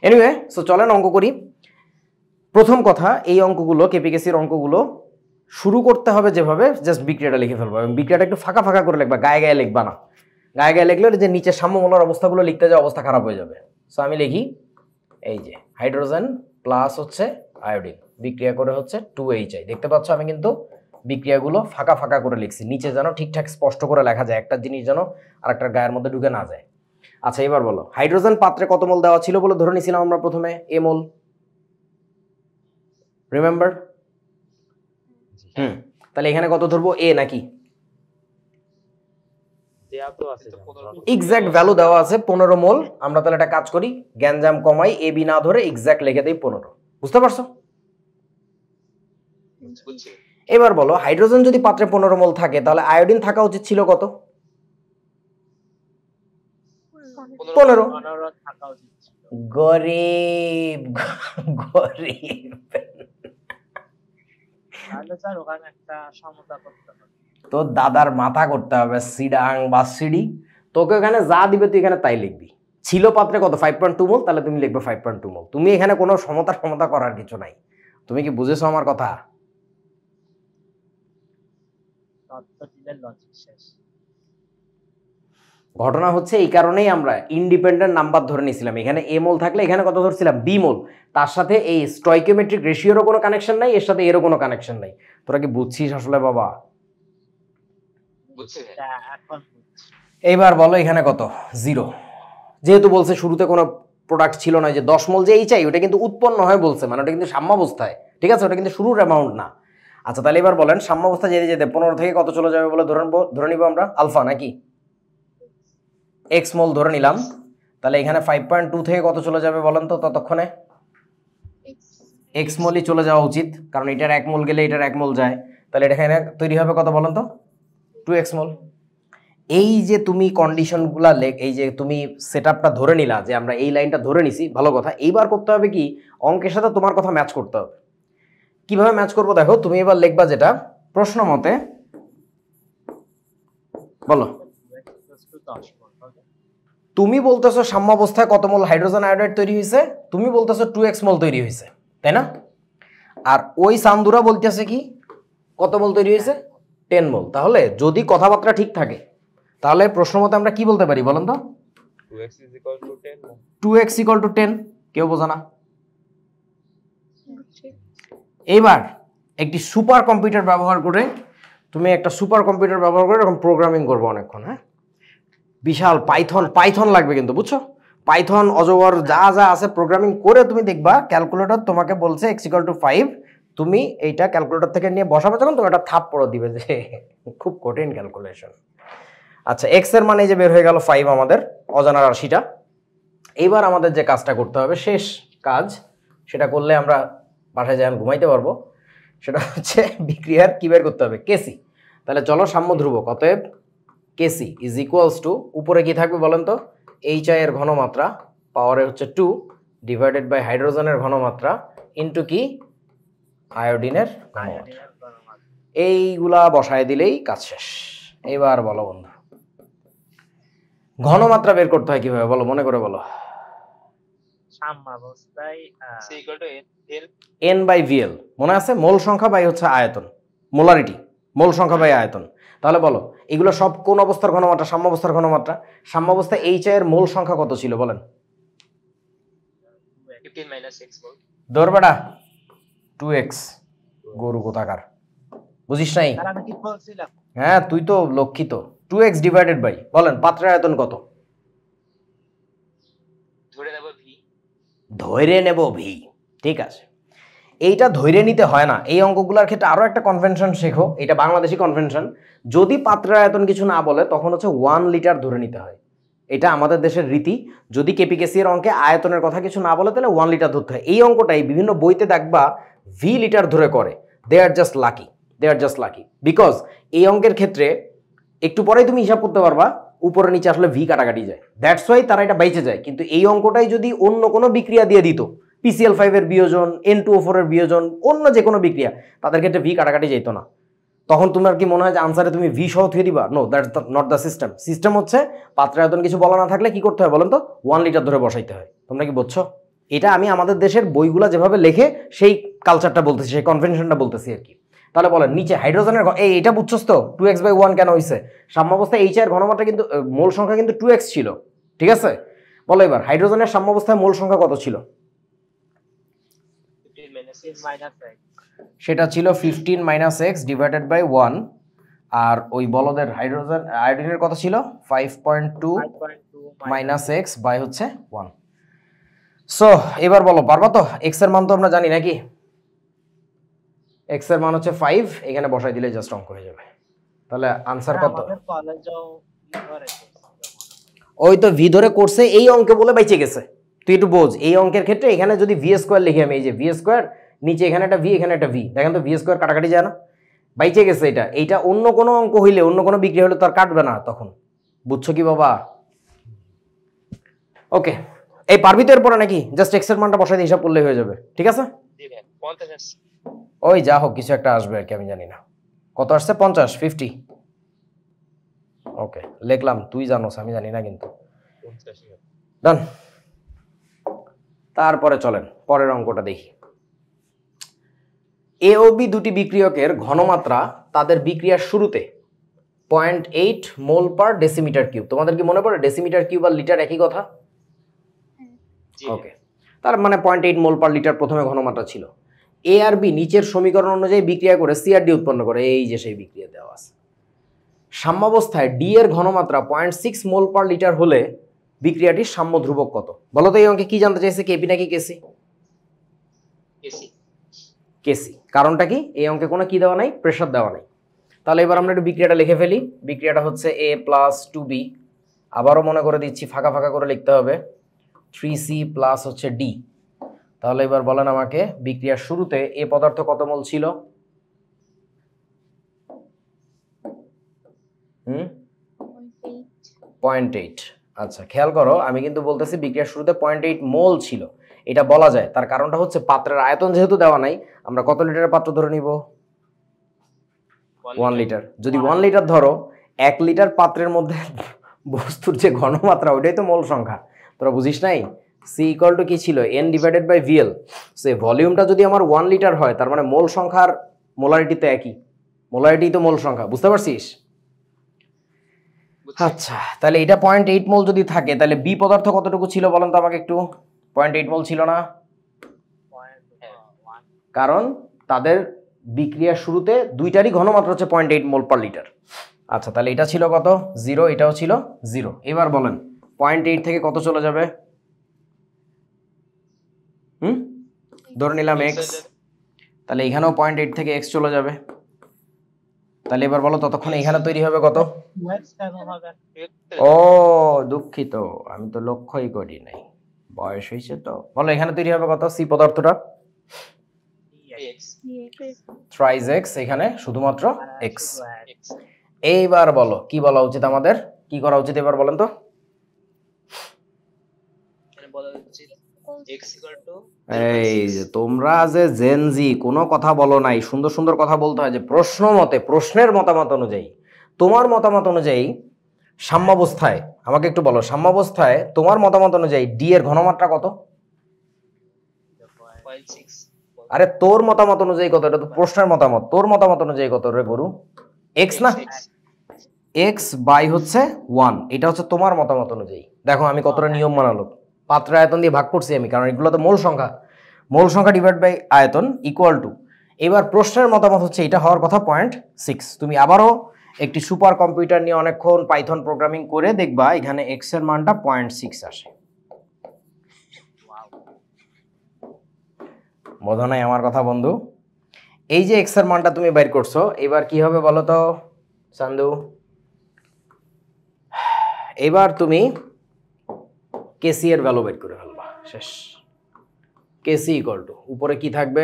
এনিওয়ে, সো চলেন অঙ্ক করি। প্রথম কথা, এই অঙ্কগুলো কেপি কেসির অঙ্কগুলো শুরু করতে হবে যেভাবে, জাস্ট বিক্রিয়াটা লিখে ফেলবো। এবং বিক্রিয়াটা একটু ফাঁকা ফাঁকা করে লিখবা, গায়ে গায়ে লিখবা না। গায়ে গায়ে লিখলে যে নিচে সাম্যমূলক অবস্থাগুলো লিখতে যাওয়া অবস্থা খারাপ হয়ে যাবে। সো আমি লিখি, এই যে হাইড্রোজেন প্লাস হচ্ছে আয়োডিন বিক্রিয়া করে হচ্ছে 2HI। দেখতে পাচ্ছ আমি কিন্তু বিক্রিয়াগুলো ফাঁকা ফাঁকা করে লিখছি, নিচে যেন ঠিকঠাক স্পষ্ট করে লেখা যায়, একটা জিনিস যেন আরেকটার গায়ের মধ্যে ঢুকে না যায়। আচ্ছা, এবার বলো, হাইড্রোজেন পাত্রে কত মোল দেওয়া ছিল বলে ধরে নিয়েছিলাম আমরা প্রথমে? এ মোল, রিমেম্বার? তাহলে এখানে কত ধরবো? এ নাকি? এক্সাক্ট ভ্যালু দেওয়া আছে 15 মোল। আমরা তাহলে একটা কাজ করি, গ্যাঞ্জাম কমাই, এ বি না ধরে এক্সাক্ট লিখে দেই 15। বুঝতে পারছো? এবার বলো, হাইড্রোজেন যদি পাত্রে 15 মোল থাকে তাহলে আয়োডিন থাকা উচিত ছিল কত? 15। গরিব গরিব। তোর দাদার মাথা করতে হবে সিডাং বা সিডি। তোকে ওখানে যা দিবে তুই এখানে তাই লিখবি। ছিল পাত্রে কত? 5.2 মোল, তাহলে তুমি লিখবে 5.2 মোল। তুমি এখানে কোনো সমতা করার কিছু নাই। তুমি কি বুঝেছো আমার কথা? ঘটনা হচ্ছে এই কারণেই আমরা ইন্ডিপেন্ডেন্ট নাম্বার ধরে নিয়েছিলাম। এখানে এ মোল থাকলে এখানে কত ধরছিলাম? বি মোল। তার সাথে এই স্টয়কিওমেট্রিক রেশিওরও কোনো কানেকশন নাই, এর সাথে এরও কোনো কানেকশন নাই। তোরা কি বুঝছিস আসলে বাবা? এইবার বলো এখানে কত? 0। যেহেতু বলছে শুরুতে কোনো প্রোডাক্ট ছিল না, যে 10 মোল যে HI ওটা কিন্তু উৎপন্ন হয় বলছে, মানে ওটা কিন্তু সাম্যাবস্থায়, ঠিক আছে? ওটা কিন্তু শুরুর অ্যামাউন্ট না। আচ্ছা, তাহলে এবার বলেন সাম্যাবস্থা যেতে যেতে 15 থেকে কত চলে যাবে বলে ধরে নিব আমরা? আলফা নাকি এক্স মোল ধরে নিলাম। তাহলে এখানে 5.2 থেকে কত চলে যাবে বলেন তো? ততক্ষণে এক্স মোলই চলে যাওয়া উচিত, কারণ এটার 1 মোল গেলে এটার 1 মোল যায়। তাহলে এটা এখানে তৈরি হবে কত বলেন তো? 2x মোল। এই যে তুমি কন্ডিশনগুলা এই যে তুমি সেটআপটা ধরে নিলা, যে আমরা এই লাইনটা ধরে নিছি, ভালো কথা। এইবার করতে হবে কি, অঙ্কের সাথে তোমার কথা ম্যাচ করতে হবে। কিভাবে ম্যাচ করবো দেখো, তুমি এবার লিখবা যেটা প্রশ্ন মতে, বলো। তুমি বলতেছো সাম্যাবস্থায় কত মোল হাইড্রোজেন আয়োডাইড তৈরি হয়েছে, তুমি বলতেছো 2x মোল তৈরি হয়েছে, তাই না? আর ওই সান্দুরা বলতেছে কি কত মোল তৈরি হয়েছে? 10 মোল। তাহলে যদি কথাবার্তা ঠিক থাকে তাহলে প্রশ্ন মতে আমরা কি বলতে পারি বলেন তো? 2x = 10। কেউ বোঝা না? এইবার একটি সুপার কম্পিউটার ব্যবহার করে এরকম প্রোগ্রামিং করবো অনেকক্ষণ। হ্যাঁ, বিশাল পাইথন লাগবে কিন্তু, বুঝছো? পাইথন, অজগর যা যা আছে প্রোগ্রামিং করে তুমি দেখবা ক্যালকুলেটর তোমাকে বলছে x = 5। তুমি এইটা ক্যালকুলেটর থেকে নিয়ে বসাবে যখন, তুমি একটা থাপ পড়ে দিবে যে খুব কঠিন ক্যালকুলেশন। আচ্ছা, এক্স এর মানে যে বের হয়ে গেল 5 আমাদের অজানা রাশিটা। এইবার আমাদের যে কাজটা করতে হবে, শেষ কাজ, সেটা করলে আমরা বাসায় যাই ঘুমাইতে পারবো, সেটা হচ্ছে বিক্রিয়ার কি বের করতে হবে? কেসি। তাহলে চলো সাম্য ধ্রুবক, অতএব কেসি = উপরে কি থাকবে বলেন তো? HI এর ঘনমাত্রা পাওয়ারে হচ্ছে 2 ডিভাইডেড বাই হাইড্রোজেনের ঘনমাত্রা ইন্টু কি আয়োডিনের ঘনমাত্রা। এইগুলা বসায় দিলেই কাজ শেষ। এবার বলো বন্ধু, ঘনমাত্রা বের করতে হয় কিভাবে বলো, মনে করে বলো। সাম্যাবস্থায় c equal to l N by V L, মনে আছে? মোল সংখ্যা বাই হচ্ছে আয়তন, মোলারিটি, মোল সংখ্যা বাই আয়তন। তাহলে বলো এগুলো সব কোন অবস্থার ঘনমাত্রা? সাম্যাবস্থার ঘনমাত্রা। সাম্যাবস্থায় এইচ এর মোল সংখ্যা কত ছিল বলেন? 15 minus 6 volt দৌড় 2x, গরু কোথাকার, বুঝিস নাই? আর আমি কি বলছিলাম? হ্যাঁ তুই তো লক্ষিত। 2x ডিভাইডেড বাই, বলেন পাত্রের আয়তন কত? ধরে নেব v ধরে নেব ভি। ঠিক আছে, এইটা ধরে নিতে হয় না। এই অঙ্কগুলোর ক্ষেত্রে আরো একটা কনভেনশন শেখো, এটা বাংলাদেশি কনভেনশন। যদি পাত্রের আয়তন কিছু না বলে তখন হচ্ছে 1 লিটার ধরে নিতে হয়। এটা আমাদের দেশের রীতি। যদি কেপিকেসি এর অঙ্কে আয়তনের কথা কিছু না বলে তাহলে 1 লিটার ধরতে হয়। এই অঙ্কটাই বিভিন্ন বইতে দেখবা ভি লিটার ধরে করে। They are just lucky, they are just lucky, because এই অঙ্কের ক্ষেত্রে একটু পরেই তুমি হিসাব করতে পারবা উপরে নিচে আসলে ভি কাটাকাটি যায়, দ্যাটস ওয়াই তারা এটা বাইচে যায়। কিন্তু এই অঙ্কটাই যদি অন্য কোনো বিক্রিয়া দিয়ে দিত, PCl5 এর বিয়োজন, N2O4 এর বিয়োজন, অন্য যে কোনো বিক্রিয়া, তাদের ক্ষেত্রে ভি কাটাকাটি যেত না। তখন তোমার কি মনে হয় যে আনসারে তুমি ভি সহ থুয়ে দিবা? No, that's not the system. System হচ্ছে পাত্রের আয়তন কিছু বলা না থাকলে কি করতে হয় বলেন তো? 1 লিটার ধরে বসাইতে হয়। তোমরা কি বুঝছো? এটা আমি আমাদের দেশের বইগুলা যেভাবে লেখে সেই কালচারটা বলতেছি, সেই কনভেনশনটা বলতেছি আর কি। তাহলে বলেন নিচে হাইড্রোজেনের এটা বুঝছস তো 2x/1 কেন হয়েছে? সাম্যাবস্থায় এইচ এর ঘনমাত্রা কিন্তু মোল সংখ্যা কিন্তু 2x ছিল, ঠিক আছে? বলো এবার হাইড্রোজেনের সাম্যাবস্থায় মোল সংখ্যা কত ছিল? 15 minus 6 মাইনাস 1 সেটা ছিল 15 - x ডিভাইডেড বাই 1। আর ওই বলদের হাইড্রোজেন আয়োডিনের কত ছিল? 5.2 - x বাই হচ্ছে 1। সো এবার বলো পারবা তো? x এর মান তো আমরা জানি নাকি? x এর মান হচ্ছে 5, এখানে বসাই দিলে জাস্ট অঙ্ক হয়ে যাবে। তাহলে আনসার কত? আমাদের কলেজেও ধরে ওই তো ভি ধরে করছে, এই অঙ্কে বলে বাইচে গেছে। তুই একটু বোঝ, এই অঙ্কের ক্ষেত্রে এখানে যদি ভি স্কোয়ার লিখি আমি, এই যে ভি স্কোয়ার, নিচে এখানে একটা ভি, এখানে একটা ভি, দেখেন তো ভি স্কোয়ার কাটাকাটি যায় না? বাইচে গেছে এটা। এইটা অন্য কোনো অঙ্ক হইলে, অন্য কোনো বিক্রিয়া হলে তো আর কাটবে না তখন। বুঝছো কি বাবা? ওকে, এই পারবি তো এরপরে নাকি? জাস্ট এক্স এর মানটা বসাই দিয়ে হিসাব করলেই হয়ে যাবে, ঠিক আছে? জি ভাই 50 আছে ওই যা হোক কিছু একটা আসবে আর কি, আমি জানি না কত আসছে। 50, 50। ওকে লিখলাম, তুই জানোস আমি জানি না কিন্তু। 50 ডান। তারপরে চলেন পরের অঙ্কটা দেখি। এ ও বি দুটি বিক্রিয়কের ঘনমাত্রা তাদের বিক্রিয়ার শুরুতে 0.8 মোল পার ডেসিমিটার কিউব। তোমাদের কি মনে পড়ে ডেসিমিটার কিউব আর লিটার একই কথা? জি ওকে, তার মানে 0.8 মোল পার লিটার প্রথমে ঘনমাত্রা ছিল। এ আর বি নিচের সমীকরণ অনুযায়ী বিক্রিয়া করে সি আর ডি উৎপন্ন করে, এই যে সেই বিক্রিয়া দেওয়া আছে। সাম্যাবস্থায় ডি এর ঘনমাত্রা 0.6 মোল পার লিটার হলে বিক্রিয়াটির সাম্য ধ্রুবক কত? বলো তো এই অঙ্কে কি জানতে চাইছে, কেপি নাকি কেসি? এসি কেসি। কারণটা কি? এই অঙ্কে কোনো কি দেওয়া নাই, প্রেসার দেওয়া নাই। তাহলে এবার আমরা একটু বিক্রিয়াটা লিখে ফেলি। বিক্রিয়াটা হচ্ছে a প্লাস 2b, আবারও মনে করে দিচ্ছি ফাঁকা ফাঁকা করে লিখতে হবে, 3c প্লাস হচ্ছে d। তাহলে এবার বলেন আমাকে বিক্রিয়ার শুরুতে এ পদার্থ কত মোল ছিল? 0.8। আচ্ছা খেয়াল করো, আমি কিন্তু বলতেছি বিক্রিয়ার শুরুতে 0.8 মোল ছিল। এটা বলা যায়, তার কারণটা হচ্ছে পাত্রের আয়তন যেহেতু দেওয়া নাই, আমরা কত লিটারের পাত্র ধরে নিব? 1 লিটার। যদি 1 লিটার ধরো, 1 লিটার পাত্রের মধ্যে বস্তুর যে ঘনমাত্রা ওইটাই তো মোল সংখ্যা। তোরা বুঝিস নাই? সি ইকুয়াল টু কি ছিল? N divided by VL. সে ভলিউমটা যদি আমার 1 লিটার হয়, তার মানে মোল সংখ্যার মোলারিটি তো একই, মোলারিটি তো মোল সংখ্যা, বুঝতে পারছিস? আচ্ছা তাহলে এটা 0.8 মোল যদি থাকে, তাহলে বি পদার্থ কতটুকু ছিল বলেন তো আমাকে একটু? 0.8 মোল ছিল না? কারণ তাদের বিক্রিয়ার শুরুতে দুইটারই ঘনমাত্রা হচ্ছে 0.8 মোল পার লিটার। আচ্ছা তাহলে এটা ছিল কত? 0, এটাও ছিল 0। এবার বলেন 0.8 থেকে কত চলে যাবে? ধরে নিলাম x, তাহলে এখানেও 0.8 থেকে x চলে যাবে। তাহলে এবার বলো ততক্ষণ এখানে তৈরি হবে কত? ও দুঃখিত, আমি তো লক্ষ্যই করি নাই, বয়স হয়েছে তো। বলো এখানে তৈরি হবে কত? সি পদার্থটা থ্রাইজ এক্স, এখানে শুধুমাত্র এক্স। এইবার বলো কি বলা উচিত আমাদের, কি করা উচিত এবার বলেন তো? এই যে তোমরা যে জেনজি, কোনো কথা বলো নাই, সুন্দর সুন্দর কথা বলতে হয় যে প্রশ্ন মতে, প্রশ্নের মতামত অনুযায়ী। তোমার মতামত অনুযায়ী সাম্যাবস্থায় আমাকে একটু বলো, সাম্যাবস্থায় তোমার মতামত অনুযায়ী ডি এর ঘনমাত্রা কত? 0.6 আরে তোর মতামত অনুযায়ী কত? এটা তো প্রশ্নের মতামত, তোর মতামত অনুযায়ী কত রে গরু? এক্স না, এক্স বাই হচ্ছে 1, এটা হচ্ছে তোমার মতামত অনুযায়ী। দেখো আমি কতটা নিয়ম মানালো, পাত্র আয়তন দিয়ে ভাগ করছি আমি, কারণ এগুলো তো মূল সংখ্যা, মূল সংখ্যা ডিভাইড বাই আয়তন ইকুয়াল টু। এবার প্রশ্নের মতামত হচ্ছে এটা হওয়ার কথা 0.6। তুমি আবারও একটি সুপার কম্পিউটার নিয়ে অনেকক্ষণ পাইথন প্রোগ্রামিং করে দেখবা এখানে এক্স এর মানটা 0.6 আসে। বোঝো নাই আমার কথা বন্ধু? এই যে এক্স এর মানটা তুমি বের করছো, এবার কি হবে বলো তো চান্দু? এবার তুমি কেসি এর ভ্যালু বের করে ফেলবা, শেষ। কেসি ইকুয়াল টু উপরে কি থাকবে?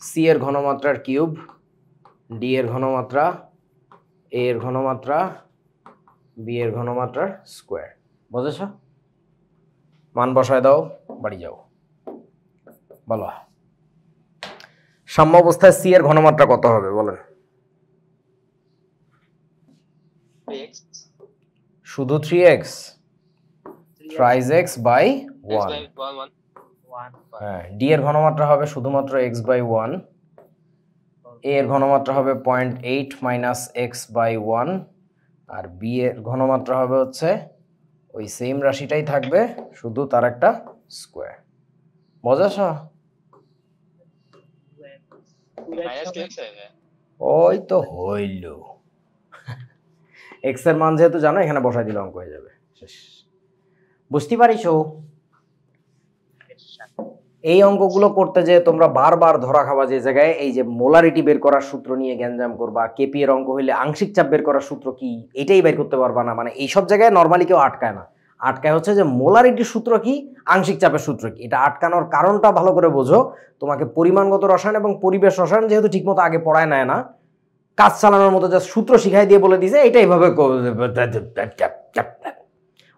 সি এর ঘনমাত্রার কিউব, ডি এর ঘনমাত্রা, এ এর ঘনমাত্রা, বি এর ঘনমাত্রার স্কোয়ার। বুঝেছ? মান বসায় দাও, বাড়ি যাও। বলো সাম্য অবস্থায় সি এর ঘনমাত্রা কত হবে বলেন? 3x শুধু 3x, থ্রাইস x বাই 1। হ্যাঁ, ডি এর ঘনমাত্রা হবে শুধুমাত্র x বাই 1, এ এর ঘনমাত্রা হবে 0.8 মাইনাস x বাই 1, আর বি এর ঘনমাত্রা হবে হচ্ছে ওই সেম রাশিটাই থাকবে, শুধু তার একটা স্কোয়ার। বুঝেছ? -2x হয়ে যায়। ওই তো হইল। এক্স এর মান যেহেতু জানো, এখানে বসাই দিলে অঙ্ক হয়ে যাবে, শেষ। বুঝতে পারিছো? এই অঙ্কগুলো করতে যে তোমরা বারবার ধরা খাবা যে জায়গায়, এই যে মোলারিটি বের করার সূত্র নিয়ে গ্যাঞ্জাম করবা, কেপি এর অঙ্ক হইলে আংশিক চাপ বের করার সূত্র কি এটাই বের করতে পারবা না। মানে এইসব জায়গায় নর্মালি কেউ আটকায় না, আটকায় হচ্ছে যে মোলারিটির সূত্র কি, আংশিক চাপের সূত্র কি। এটা আটকানোর কারণটা ভালো করে বোঝো। তোমাকে পরিমাণগত রসায়ন এবং পরিবেশ রসায়ন যেহেতু ঠিকমতো আগে পড়ায় নেয় না, কাজ চালানোর মতো যা সূত্র শিখাই দিয়ে বলে দিছে এটা এইভাবে,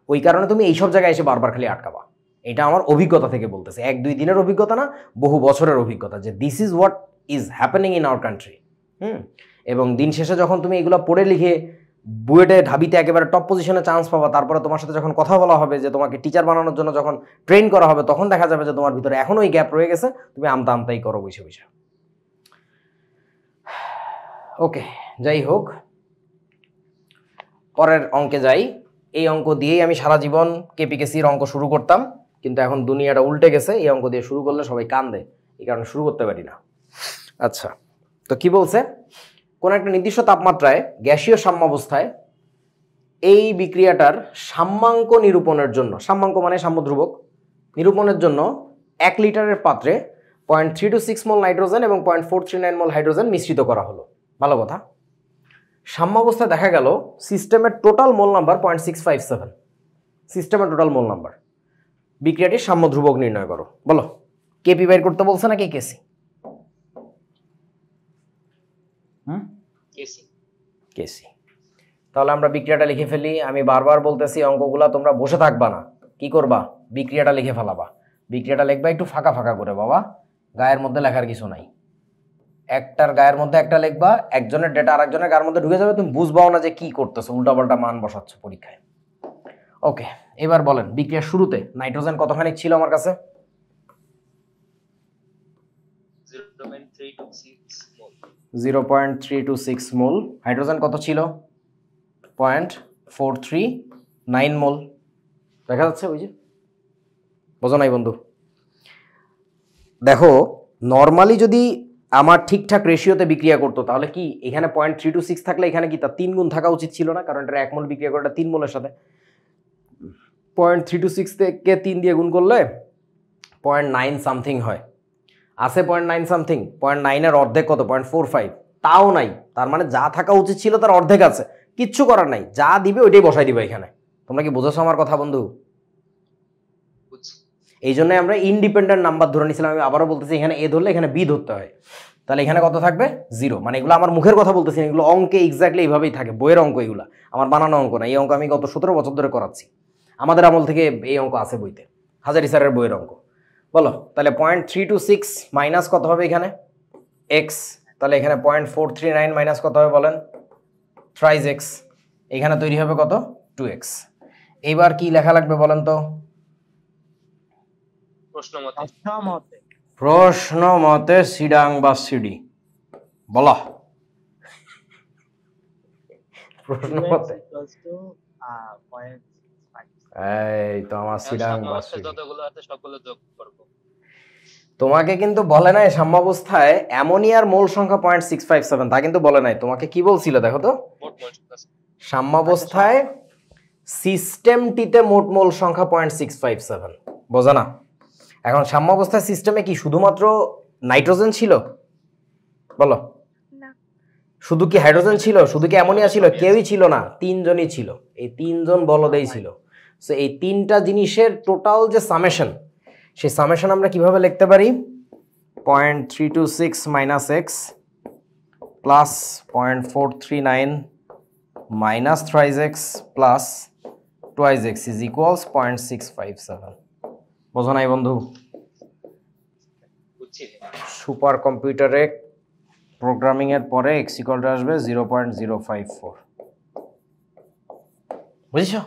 ওই কারণে তুমি এইসব জায়গায় এসে বারবার খালি আটকাবা। এটা আমার অভিজ্ঞতা থেকে বলতেছে, 1-2 দিনের অভিজ্ঞতা না, বহু বছরের অভিজ্ঞতা, যে this is what is happening in our country. এবং দিন শেষে যখন তুমি এগুলো পড়ে লিখে বুয়েটে ঢাবিতে একেবারে টপ পজিশনে চান্স পাবা, তারপরে তোমার সাথে যখন কথা বলা হবে যে তোমাকে টিচার বানানোর জন্য যখন ট্রেন করা হবে, তখন দেখা যাবে যে তোমার ভিতরে এখনো ওই গ্যাপ রয়ে গেছে, তুমি আমতা আমতাই করো বসে বসে। ওকে, যাই হোক, পরের অঙ্কে যাই। এই অঙ্ক দিয়েই আমি সারা জীবন কেপিকেসির অঙ্ক শুরু করতাম, কিন্তু এখন দুনিয়াটা উল্টে গেছে। এই অঙ্ক দিয়ে শুরু করলে সবাই কান্দে, এই কারণে শুরু করতে পারি না। আচ্ছা, তো কি বলছে? কোন একটা নির্দিষ্ট তাপমাত্রায় গ্যাসীয় সাম্যাবস্থায় এই বিক্রিয়াটার সাম্যাঙ্ক নিরূপণের জন্য, সাম্যাঙ্ক মানে সাম্যধ্রুবক, নিরূপণের জন্য 1 লিটারের পাত্রে 0.326 মোল নাইট্রোজেন এবং 0.439 মোল হাইড্রোজেন মিশ্রিত করা হলো। ভালো কথা। সাম্যাবস্থায় দেখা গেল সিস্টেমের টোটাল মোল নাম্বার 0.657, সিস্টেমের টোটাল মোল নাম্বার। বিক্রিয়াটির সাম্য ধ্রুবক নির্ণয় করো। বলো, কেপি বের করতে বলছে নাকি কেসি? কেসি। তাহলে আমরা বিক্রিয়াটা লিখে ফেলি। আমি বারবার বলতেছি অঙ্কগুলা তোমরা বসে থাকবা না, কি করবা? বিক্রিয়াটা লিখে ফেলাবা। বিক্রিয়াটা লিখবা একটু ফাঁকা ফাঁকা করে বাবা, গায়ের মধ্যে লেখার কিছু নাই। একটার গায়ের মধ্যে একটা লিখবা, একজনের ডেটা আরেকজনের গায়ের মধ্যে ঢুকে যাবে, তুমি বুঝবাও না যে কি করতেছো, উল্টাপাল্টা মান বসাচ্ছ পরীক্ষায়। ওকে, এবার বলেন বিক্রিয়ার শুরুতে নাইট্রোজেন কতখানি ছিল আমার কাছে? 0.326 মোল। হাইড্রোজেন কত ছিল? 0.439 মোল। দেখা যাচ্ছে ওই যে, বোঝো নাই বন্ধু? দেখো, নর্মালি যদি আমার ঠিকঠাক রেশিওতে বিক্রিয়া করতো, তাহলে কি এখানে 0.326 থাকলে এখানে কি তার 3 গুণ থাকা উচিত ছিল না? কারণ এটা 1 মোল বিক্রিয়া করে, এটা 3 মোলের সাথে 0.326 থেকে 3 দিয়ে গুণ করলে 0.9 সামথিং হয়। আছে 0.9 সামথিং, 0.9 এর অর্ধেক কত? 0.45, তাও নাই। তার মানে যা থাকা উচিত ছিল তার অর্ধেক আছে, কিচ্ছু করার নাই, যা দিবে ওইটাই বসাই দিবে এখানে। তোমরা কি বোঝাছো আমার কথা বন্ধু? এই জন্য আমরা ইন্ডিপেন্ডেন্ট নাম্বার ধরে নিয়েছিলাম। আমি আবারও বলতেছি, এখানে এ ধরলে এখানে বি ধরতে হয়। তাহলে এখানে কত থাকবে? 0। মানে এগুলো আমার মুখের কথা বলতেছি, এগুলো অঙ্কে এক্স্যাক্টলি এইভাবেই থাকে, বইয়ের অঙ্ক এগুলো, আমার বানানো অঙ্ক না। এই অঙ্ক আমি গত 17 বছর ধরে করাচ্ছি, আমাদের আমল থেকে এই অঙ্ক আছে বইতে, হাজারি স্যারের বইয়ের অঙ্ক। বলো তাহলে 0.326 মাইনাস কত হবে এখানে? এক্স। তাহলে এখানে 0.439 মাইনাস কত হবে বলেন? থ্রাইজ এক্স, এখানে তৈরি হবে কত 2x। এইবার কি লেখা লাগবে বলেন তো? প্রশ্ন মতে অসমতে প্রশ্ন মতে সিডাং বা সিডি বলো। প্রশ্ন 2x মতে equals to 0.5 এই তো আমার সিডাং বা সাম্যাবস্থায় সিডি। যতগুলো আছে সবগুলো যোগ করব। তোমাকে কিন্তু বলে নাই সাম্যাবস্থায় অ্যামোনিয়ার মোল সংখ্যা 0.657, তা কিন্তু বলে নাই। তোমাকে কি বলছিল দেখো তো? মোট মোল সংখ্যা আছে। সাম্যাবস্থায় সিস্টেমটিতে মোট মোল সংখ্যা 0.657, বোঝা না? এখন সাম্যাবস্থায় সিস্টেমে কি শুধুমাত্র নাইট্রোজেন ছিল? বলো। না, শুধু কি হাইড্রোজেন ছিল? শুধু কি অ্যামোনিয়া ছিল? কেউই ছিল না, তিনজনই ছিল। এই তিনজন বলদেই ছিল। সো এই তিনটা জিনিসের টোটাল যে সামেশন, সেই সামেশন আমরা কিভাবে লিখতে পারি? 0.326 minus x plus 0.439 minus thrice x plus twice x is equals 0.657। বোঝো নাই বন্ধু? বুঝছি। সুপার কম্পিউটারে প্রোগ্রামিং এর পরে এক্স ইকুয়ালটা আসবে 0.054। বুঝছো?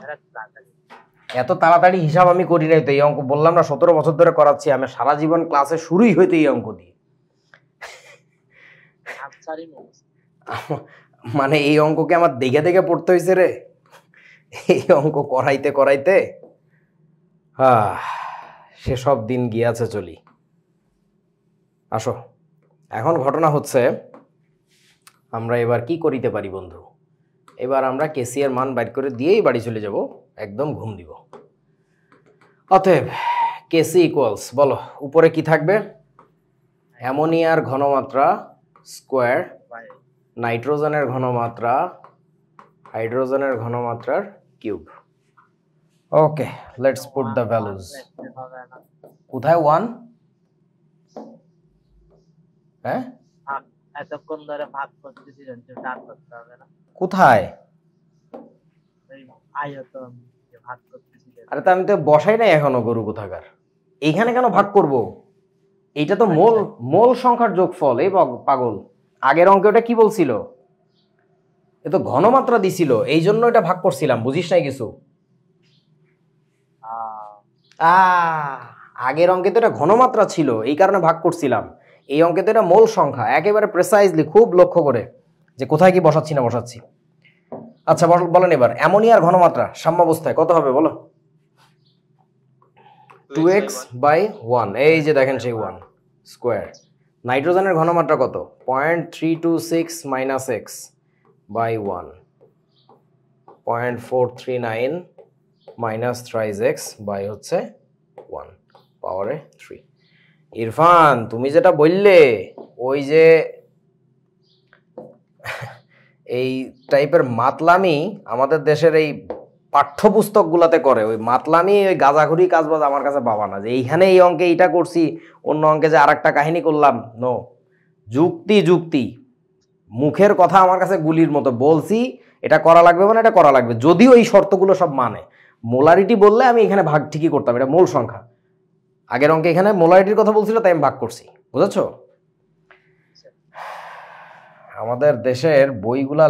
এত তাড়াতাড়ি হিসাব আমি করি নাই তো। এই অঙ্ক বললাম না 17 বছর ধরে করাচ্ছি আমি, সারা জীবন ক্লাসে শুরুই হইতো এই অঙ্ক দিয়ে। আনসারই মুখস্থ। মানে এই অঙ্ককে আমার দেখে দেখে পড়তে হয়েছে রে, এই অঙ্ক করাইতে করাইতে সেসব দিন গিয়াছে চলি। আসো, এখন ঘটনা হচ্ছে আমরা এবার কি করিতে পারি বন্ধু? এবার আমরা কেসি এর মান বাইর করে দিয়েই বাড়ি চলে যাব, একদম ঘুম দিব। অতএব কেসি ইকুয়ালস, বলো উপরে কি থাকবে? অ্যামোনিয়ার ঘনমাত্রা স্কোয়ার নাইট্রোজেনের ঘনমাত্রা হাইড্রোজেনের ঘনমাত্রার cube. Okay, let's put the values. হবে না। কোথায় 1? হ্যাঁ, এতক্ষণ ধরে ভাগ করতেছিলেন, যে ভাগ করতে হবে না। কোথায়? এই আয়তন যে ভাগ করতেছিলেন। আরে তো আমি তো বসাই নাই এখনো, গরু কোথাকার। এইখানে কেন ভাগ করব? এইটা তো মোল মোল সংখ্যার যোগফল। এই পাগল, আগের অঙ্কে ওটা কি বলছিল? এ তো ঘনমাত্রা দিছিল, এই জন্য এটা ভাগ করছিলাম। বুঝিস নাই কিছু? আগের অঙ্কে তো এটা ঘনমাত্রা ছিল, এই কারণে ভাগ করছিলাম। এই অঙ্কে তো এটা মোল সংখ্যা, একেবারে প্রেসাইজলি খুব লক্ষ্য করে যে কোথায় কি বসাচ্ছি না বসাচ্ছি। আচ্ছা বলেন এবার অ্যামোনিয়ার ঘনমাত্রা সাম্যাবস্থায় কত হবে বলো? 2x বাই 1, এই যে দেখেন সেই 1 স্কোয়ার। নাইট্রোজেনের ঘনমাত্রা কত? 0.326 minus X by 1, 0.439 minus thrice X by হচ্ছে 1 পাওয়ারে 3। ইরফান, তুমি যেটা বললে ওই যে এই টাইপের মাতলামি আমাদের দেশের এই পাঠ্যপুস্তকগুলোতে করে, ওই মাতলামি ওই গাঁজাখুরি কাজবাজ আমার কাছে পাবা না। যে এইখানে এই অঙ্কে এইটা করছি, অন্য অঙ্কে যে আর একটা কাহিনী করলাম, নো। যুক্তি যুক্তি, মুখের কথা আমার কাছে গুলির মতো। বলছি এটা করা লাগবে মানে এটা করা লাগবে, যদিও এই শর্তগুলো সব মানে। মোলারিটি বললে আমি এখানে ভাগ ঠিকই করতাম, এটা মোল সংখ্যা। আগের অঙ্কে এখানে মোলারিটির কথা বলছিল, তাই আমি ভাগ করছি। বুঝেছো? আমাদের দেশের বইগুলা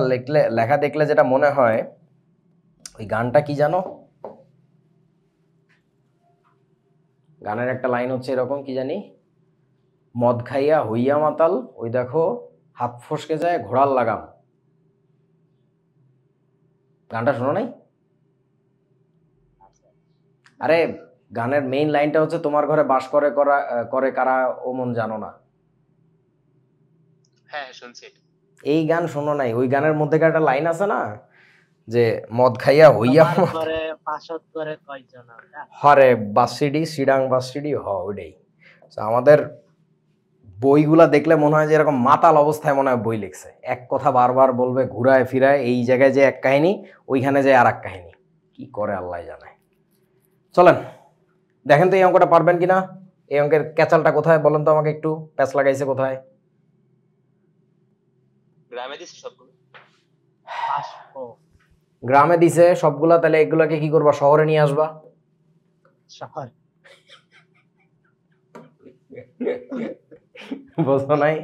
লেখা দেখলে যেটা মনে হয়, ওই গানটা কি জানো? গানের একটা লাইন হচ্ছে এরকম, কি জানি, মদ খাইয়া হইয়া মাতাল, ওই দেখো হাত ফসকে যায় ঘোড়ার লাগাম। গানটা শোনো নাই? আরে গানের মেইন লাইনটা হচ্ছে তোমার ঘরে বাস করে কারা ও মন জানো না। হ্যাঁ শুনছি। এই গান শোনো নাই? ওই গানের মধ্যে একটা লাইন আছে না, যে মদ খাইয়া হইয়া করে পাশত করে কয়জন আমরা? হরে বাসিডি সিডাং বাসিডি ওইটাই। আমাদের বইগুলা দেখলে মনে হয় যে এরকম মাতাল অবস্থায় মনে হয় বই লিখছে। এক কথা বারবার বলবে, ঘুরায় ফিরায়, এই জায়গায় যে এক কাহিনী, ওইখানে যে আর এক কাহিনী। কি করে আল্লাহ জানে। চলেন দেখেন তো এই অঙ্কটা পারবেন কিনা। এই অঙ্কের ক্যাচালটা কোথায় বলেন তো আমাকে একটু, প্যাচ লাগাইছে কোথায়? গ্রামে দিছে সবগুলো। গ্রামে দিছে সবগুলা, তাহলে এগুলাকে কি করবা? শহরে নিয়ে আসবা। শহর বুঝো নাই?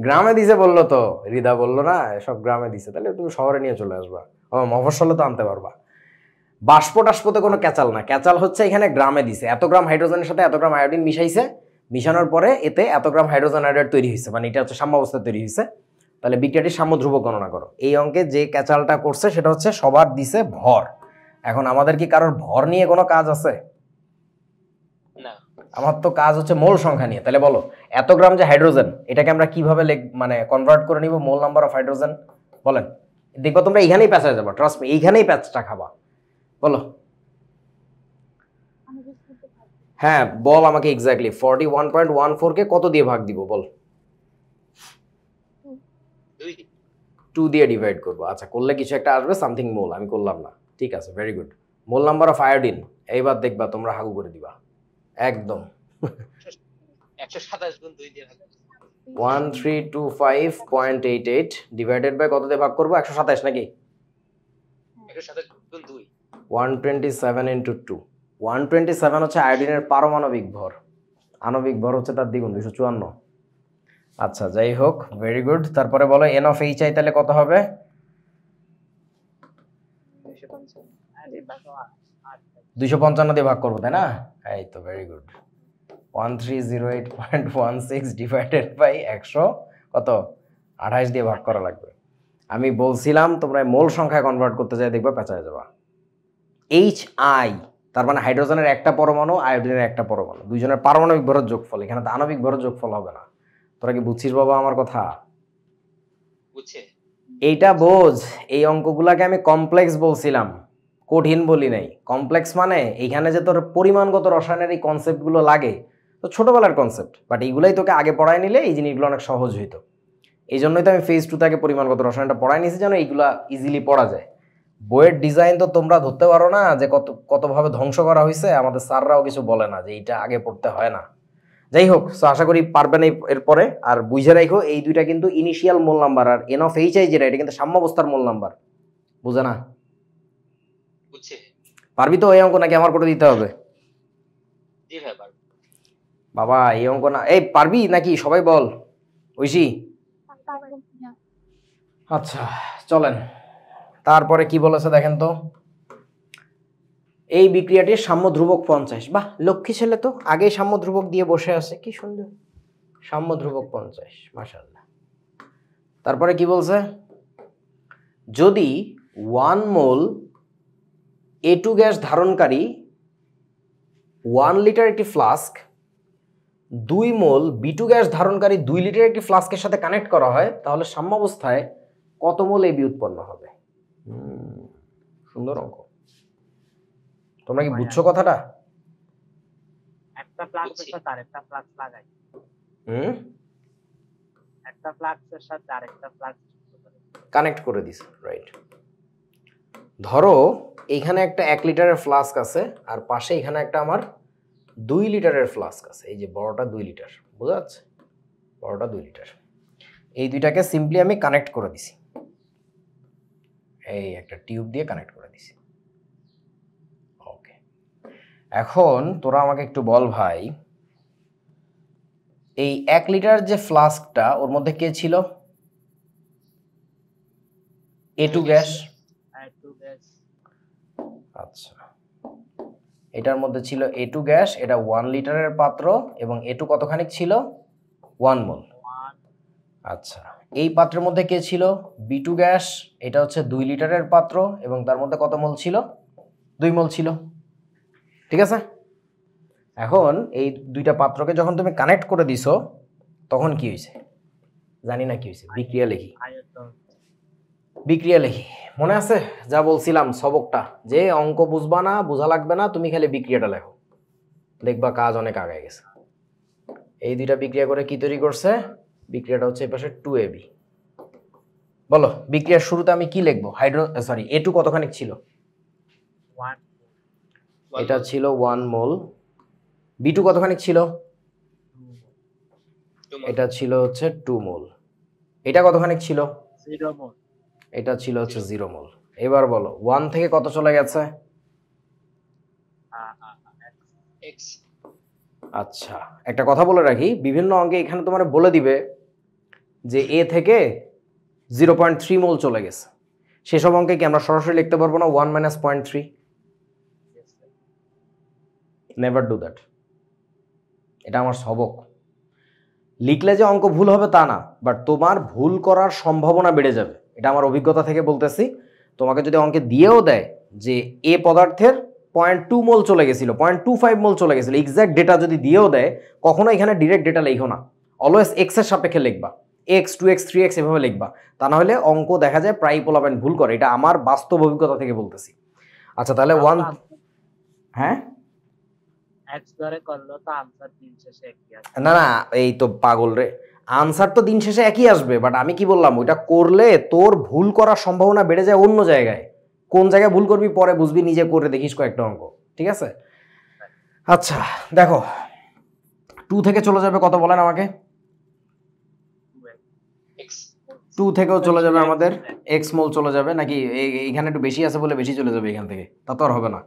গ্রামে দিছে বললো তো, রিদা বললো না সব গ্রামে দিছে, তাহলে তুমি শহরে নিয়ে চলে আসবা। ও মফস্বলে তো আনতে পারবা। বাষ্প টাষ্পতে কোনো ক্যাচাল না, ক্যাচাল হচ্ছে এখানে গ্রামে দিছে, এত গ্রাম হাইড্রোজেনের সাথে এত গ্রাম আয়োডিন মিশাইছে, মিশানোর পরে এতে এত গ্রাম হাইড্রোজেন আয়োডাইড তৈরি হয়েছে, মানে এটা হচ্ছে সাম্যাবস্থায় তৈরি হয়েছে। তাহলে বিক্রিয়াটির সাম্য ধ্রুবক গণনা করো। এই অঙ্কে যে ক্যাচালটা করছে সেটা হচ্ছে সবার দিছে ভর। এখন আমাদের কি কারোর ভর নিয়ে কোনো কাজ আছে? না, আমার তো কাজ হচ্ছে মোল সংখ্যা নিয়ে। তাহলে বলো এত গ্রাম যে হাইড্রোজেন, এটাকে আমরা কিভাবে মানে কনভার্ট করে নিব মোল নাম্বার অফ হাইড্রোজেন? বলেন, দেখবো তোমরা এইখানেই প্যাঁচা যাবা, ট্রাস্ট মি, এইখানেই প্যাঁচটা খাবা। বলো। হ্যাঁ বল আমাকে এক্স্যাক্টলি 41.14 কে কত দিয়ে ভাগ দিব বল? 2 দিয়ে ডিভাইড করবো। আচ্ছা, করলে কিছু একটা আসবে, সামথিং মোল, আমি করলাম না, ঠিক আছে, very good. Mole number of iodine, এইবার দেখবা তোমরা হাগু করে দিবা একদম। 127 গুণ 2 দিয়ে ভাগ 1325.88 ডিভাইডেড বাই কত দিয়ে ভাগ করবো? 127 নাকি? 127 গুণ 2 127 ইন্টু 2। 127 হচ্ছে আয়োডিনের পারমাণবিক ভর, আণবিক ভর হচ্ছে তার দ্বিগুণ, 254। আচ্ছা যাই হোক, ভেরি গুড। তারপরে বলো এন অফ এইচ আই তাহলে কত হবে? 255 দিয়ে ভাগ করবো, তাই না? এই তো, ভেরি গুড। 1308.16 ডিভাইডেড বাই 100 কত 28 দিয়ে ভাগ করা লাগবে। আমি বলছিলাম তোমরা মোল সংখ্যায় কনভার্ট করতে যাই দেখবা পেঁচায় যাবা। এইচ আই তার মানে হাইড্রোজেনের একটা পরমাণু, আয়োডিনের একটা পরমাণু, দুইজনের পারমাণবিক ভরের যোগফল, এখানে তো আণবিক ভরের যোগফল হবে না। তোরা কি বুঝছিস বাবা আমার কথা? বুঝছে? এইটা বোঝ, এই অঙ্কগুলাকে আমি কমপ্লেক্স বলছিলাম, কঠিন বলি নাই। কমপ্লেক্স মানে এইখানে যে তোর পরিমাণগত রসায়নের এই কনসেপ্টগুলো লাগে, তো ছোটবেলার কনসেপ্ট, বাট এইগুলাই তোকে আগে পড়ায় নিলে এই জিনিসগুলো অনেক সহজ হইতো। এই জন্যই তো আমি ফেজ 2 থেকে পরিমাণগত রসায়নটা পড়ায় নিয়েছি, যেন এইগুলা ইজিলি পড়া যায়। বইয়ের ডিজাইন তো তোমরা ধরতে পারো না যে কতভাবে ধ্বংস করা হয়েছে, আমাদের স্যাররাও কিছু বলে না যে এইটা আগে পড়তে হয় না। যাই হোক, সো আশা করি পারবেন এরপরে। আর বুঝে রাখো এই দুইটা কিন্তু ইনিশিয়াল মোল নাম্বার, আর এন অফ এইচ আই যেটা, এটা কিন্তু সাম্যাবস্থার মোল নাম্বার, বুঝে না? বুঝছে? পারবি তো এই অঙ্ক, নাকি আমার করে দিতে হবে? জি ভাই পারবো। বাবা এই অঙ্ক না, এই পারবি নাকি সবাই বল? ঐশী? আচ্ছা চলেন, তারপরে কি বলেছে দেখেন তো। এই বিক্রিয়াটির সাম্য ধ্রুবক 50। বাহ, লক্ষ্মী ছেলে তো, আগেই সাম্য ধ্রুবক দিয়ে বসে আছে, কি সুন্দর। সাম্য ধ্রুবক 50, মাশাআল্লাহ। তারপরে কি বলছে? যদি 1 মোল A2 গ্যাস ধারণকারী 1 লিটার একটি ফ্লাস্ক 2 মোল B2 গ্যাস ধারণকারী 2 লিটার একটি ফ্লাস্কের সাথে কানেক্ট করা হয়, তাহলে সাম্যাবস্থায় কত মোল AB উৎপন্ন হবে? সুন্দর অঙ্ক। তোমরা কি বুঝছো কথাটা? একটা ফ্লাক্সের সাথে আরেকটা ফ্লাক্স লাগাই, হুম, একটা ফ্লাক্সের সাথে আরেকটা ফ্লাক্স কানেক্ট করে দিস, রাইট। ধরো এইখানে একটা 1 লিটারের ফ্লাস্ক আছে, আর পাশে এখানে একটা আমার 2 লিটারের ফ্লাস্ক আছে। এই যে বড়টা 2 লিটার, বোঝা যাচ্ছে? বড়টা 2 লিটার। এই দুইটাকে সিম্পলি আমি কানেক্ট করে দিছি, এই একটা টিউব দিয়ে কানেক্ট করে দিছি। ওকে, এখন তোরা আমাকে একটু বল ভাই, এই 1 লিটার যে ফ্লাস্কটা, ওর মধ্যে কে ছিল? A2 gas. আচ্ছা, এটার মধ্যে ছিল A2 গ্যাস, এটা 1 লিটারের পাত্র, এবং A2 কতখানি ছিল? 1 মোল। আচ্ছা, এই পাত্রের মধ্যে কে ছিল? B2 গ্যাস, এটা হচ্ছে 2 লিটারের পাত্র, এবং তার মধ্যে কত মোল ছিল? 2 মোল ছিল, ঠিক আছে? এখন এই দুইটা পাত্রকে যখন তুমি কানেক্ট করে দিছো, তখন কি হয়েছে? জানি না কি হয়েছে, বিক্রিয়া লিখি। বিক্রিয়া লিখি, মনে আছে যা বলছিলাম সবকটা, যে অঙ্ক বুঝবা না, বোঝা লাগবে না, তুমি খালি বিক্রিয়াটা লেখো, দেখবা কাজ অনেক আগায় গেছে। এই দুইটা বিক্রিয়া করে কি তৈরি করছে? বিক্রিয়াটা হচ্ছে এই পাশে 2AB। বলো বিক্রিয়ার শুরুতে আমি কি লিখবো? A2 কতখানি ছিল? এটা ছিল 1 মোল। B2 কতখানি ছিল? এটা ছিল হচ্ছে 2 মোল। এটা কতখানি ছিল? 0 মোল। এটা ছিল হচ্ছে 0 মোল। এবার বলো 1 থেকে কত চলে গেছে? আচ্ছা, একটা কথা বলে রাখি, বিভিন্ন অঙ্কে এখানে তোমার বলে দিবে যে এ থেকে 0.3 মোল চলে গেছে, সেসব অঙ্কে কি আমরা সরাসরি লিখতে পারবো না 1 মাইনাস 0.3? Never do that. এটা আমার সবক। লিখলে যে অঙ্ক ভুল হবে তা না, বাট তোমার ভুল করার সম্ভাবনা বেড়ে যাবে, এটা আমার অভিজ্ঞতা থেকে বলতেছি। তোমাকে যদি অঙ্কে দিয়েও দেয় যে এ পদার্থের 0.2 মোল চলে গেছিল, 0.25 মোল চলে গেছিল, এক্সাক্ট ডেটা যদি দিয়েও দেয়, কখনো এখানে ডিরেক্ট ডেটা লিখো না, অলওয়েজ এক্স এর সাপেক্ষে লিখবা, এক্স 2x 3x এভাবে লিখবা, তা না হলে অঙ্ক দেখা যায় প্রায় পোলাপাইন ভুল করে, এটা আমার বাস্তব অভিজ্ঞতা থেকে বলতেছি। আচ্ছা তাহলে হ্যাঁ এক্স ধরে করলো তো আনসার দিন শেষে একই আসে। না না, এই তো পাগল রে, আনসার তো দিন শেষে একই আসবে, বাট আমি কি বললাম, ওইটা করলে তোর ভুল করার সম্ভাবনা বেড়ে যায় অন্য জায়গায়। কোন জায়গায় ভুল করবি পরে বুঝবি, নিজে করে দেখিস কয়েকটা অঙ্ক, ঠিক আছে? আচ্ছা দেখো, 2 থেকে চলে যাবে কত বলেন আমাকে? এক্স 2 থেকেও চলে যাবে আমাদের এক্স মোল চলে যাবে, নাকি এইখানে একটু বেশি আছে বলে বেশি চলে যাবে এখান থেকে, তা তো আর হবে না।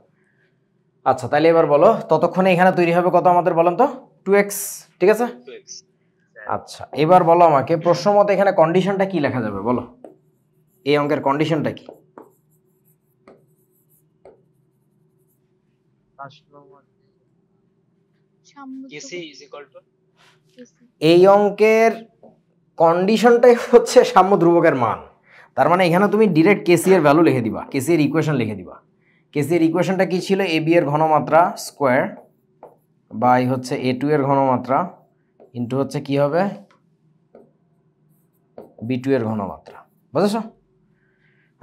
আচ্ছা তাহলে এবার বলো, ততক্ষণে এখানে তৈরি হবে কত আমাদের বলেন তো? 2x, ঠিক আছে? 2x আচ্ছা এবার বলো আমাকে, প্রশ্ন মতে এখানে কন্ডিশনটা কি লেখা যাবে বলো, এই অঙ্কের কন্ডিশনটা কি? কেসি ইজ ইকুয়াল টু এই অঙ্কের কন্ডিশনটাই হচ্ছে সাম্য ধ্রুবকের মান। তার মানে এখানে তুমি ডিরেক্ট কেসি এর ভ্যালু লিখে দিবা, কেসি এর ইকুয়েশন লিখে দিবা। কেসি এর ইকুয়েশনটা কি ছিল? এ বি এর ঘনমাত্রা স্কোয়ার বাই হচ্ছে এ টু এর ঘনমাত্রা ইন্টু হচ্ছে কি হবে বি টু এর ঘনমাত্রা, বুঝেছো?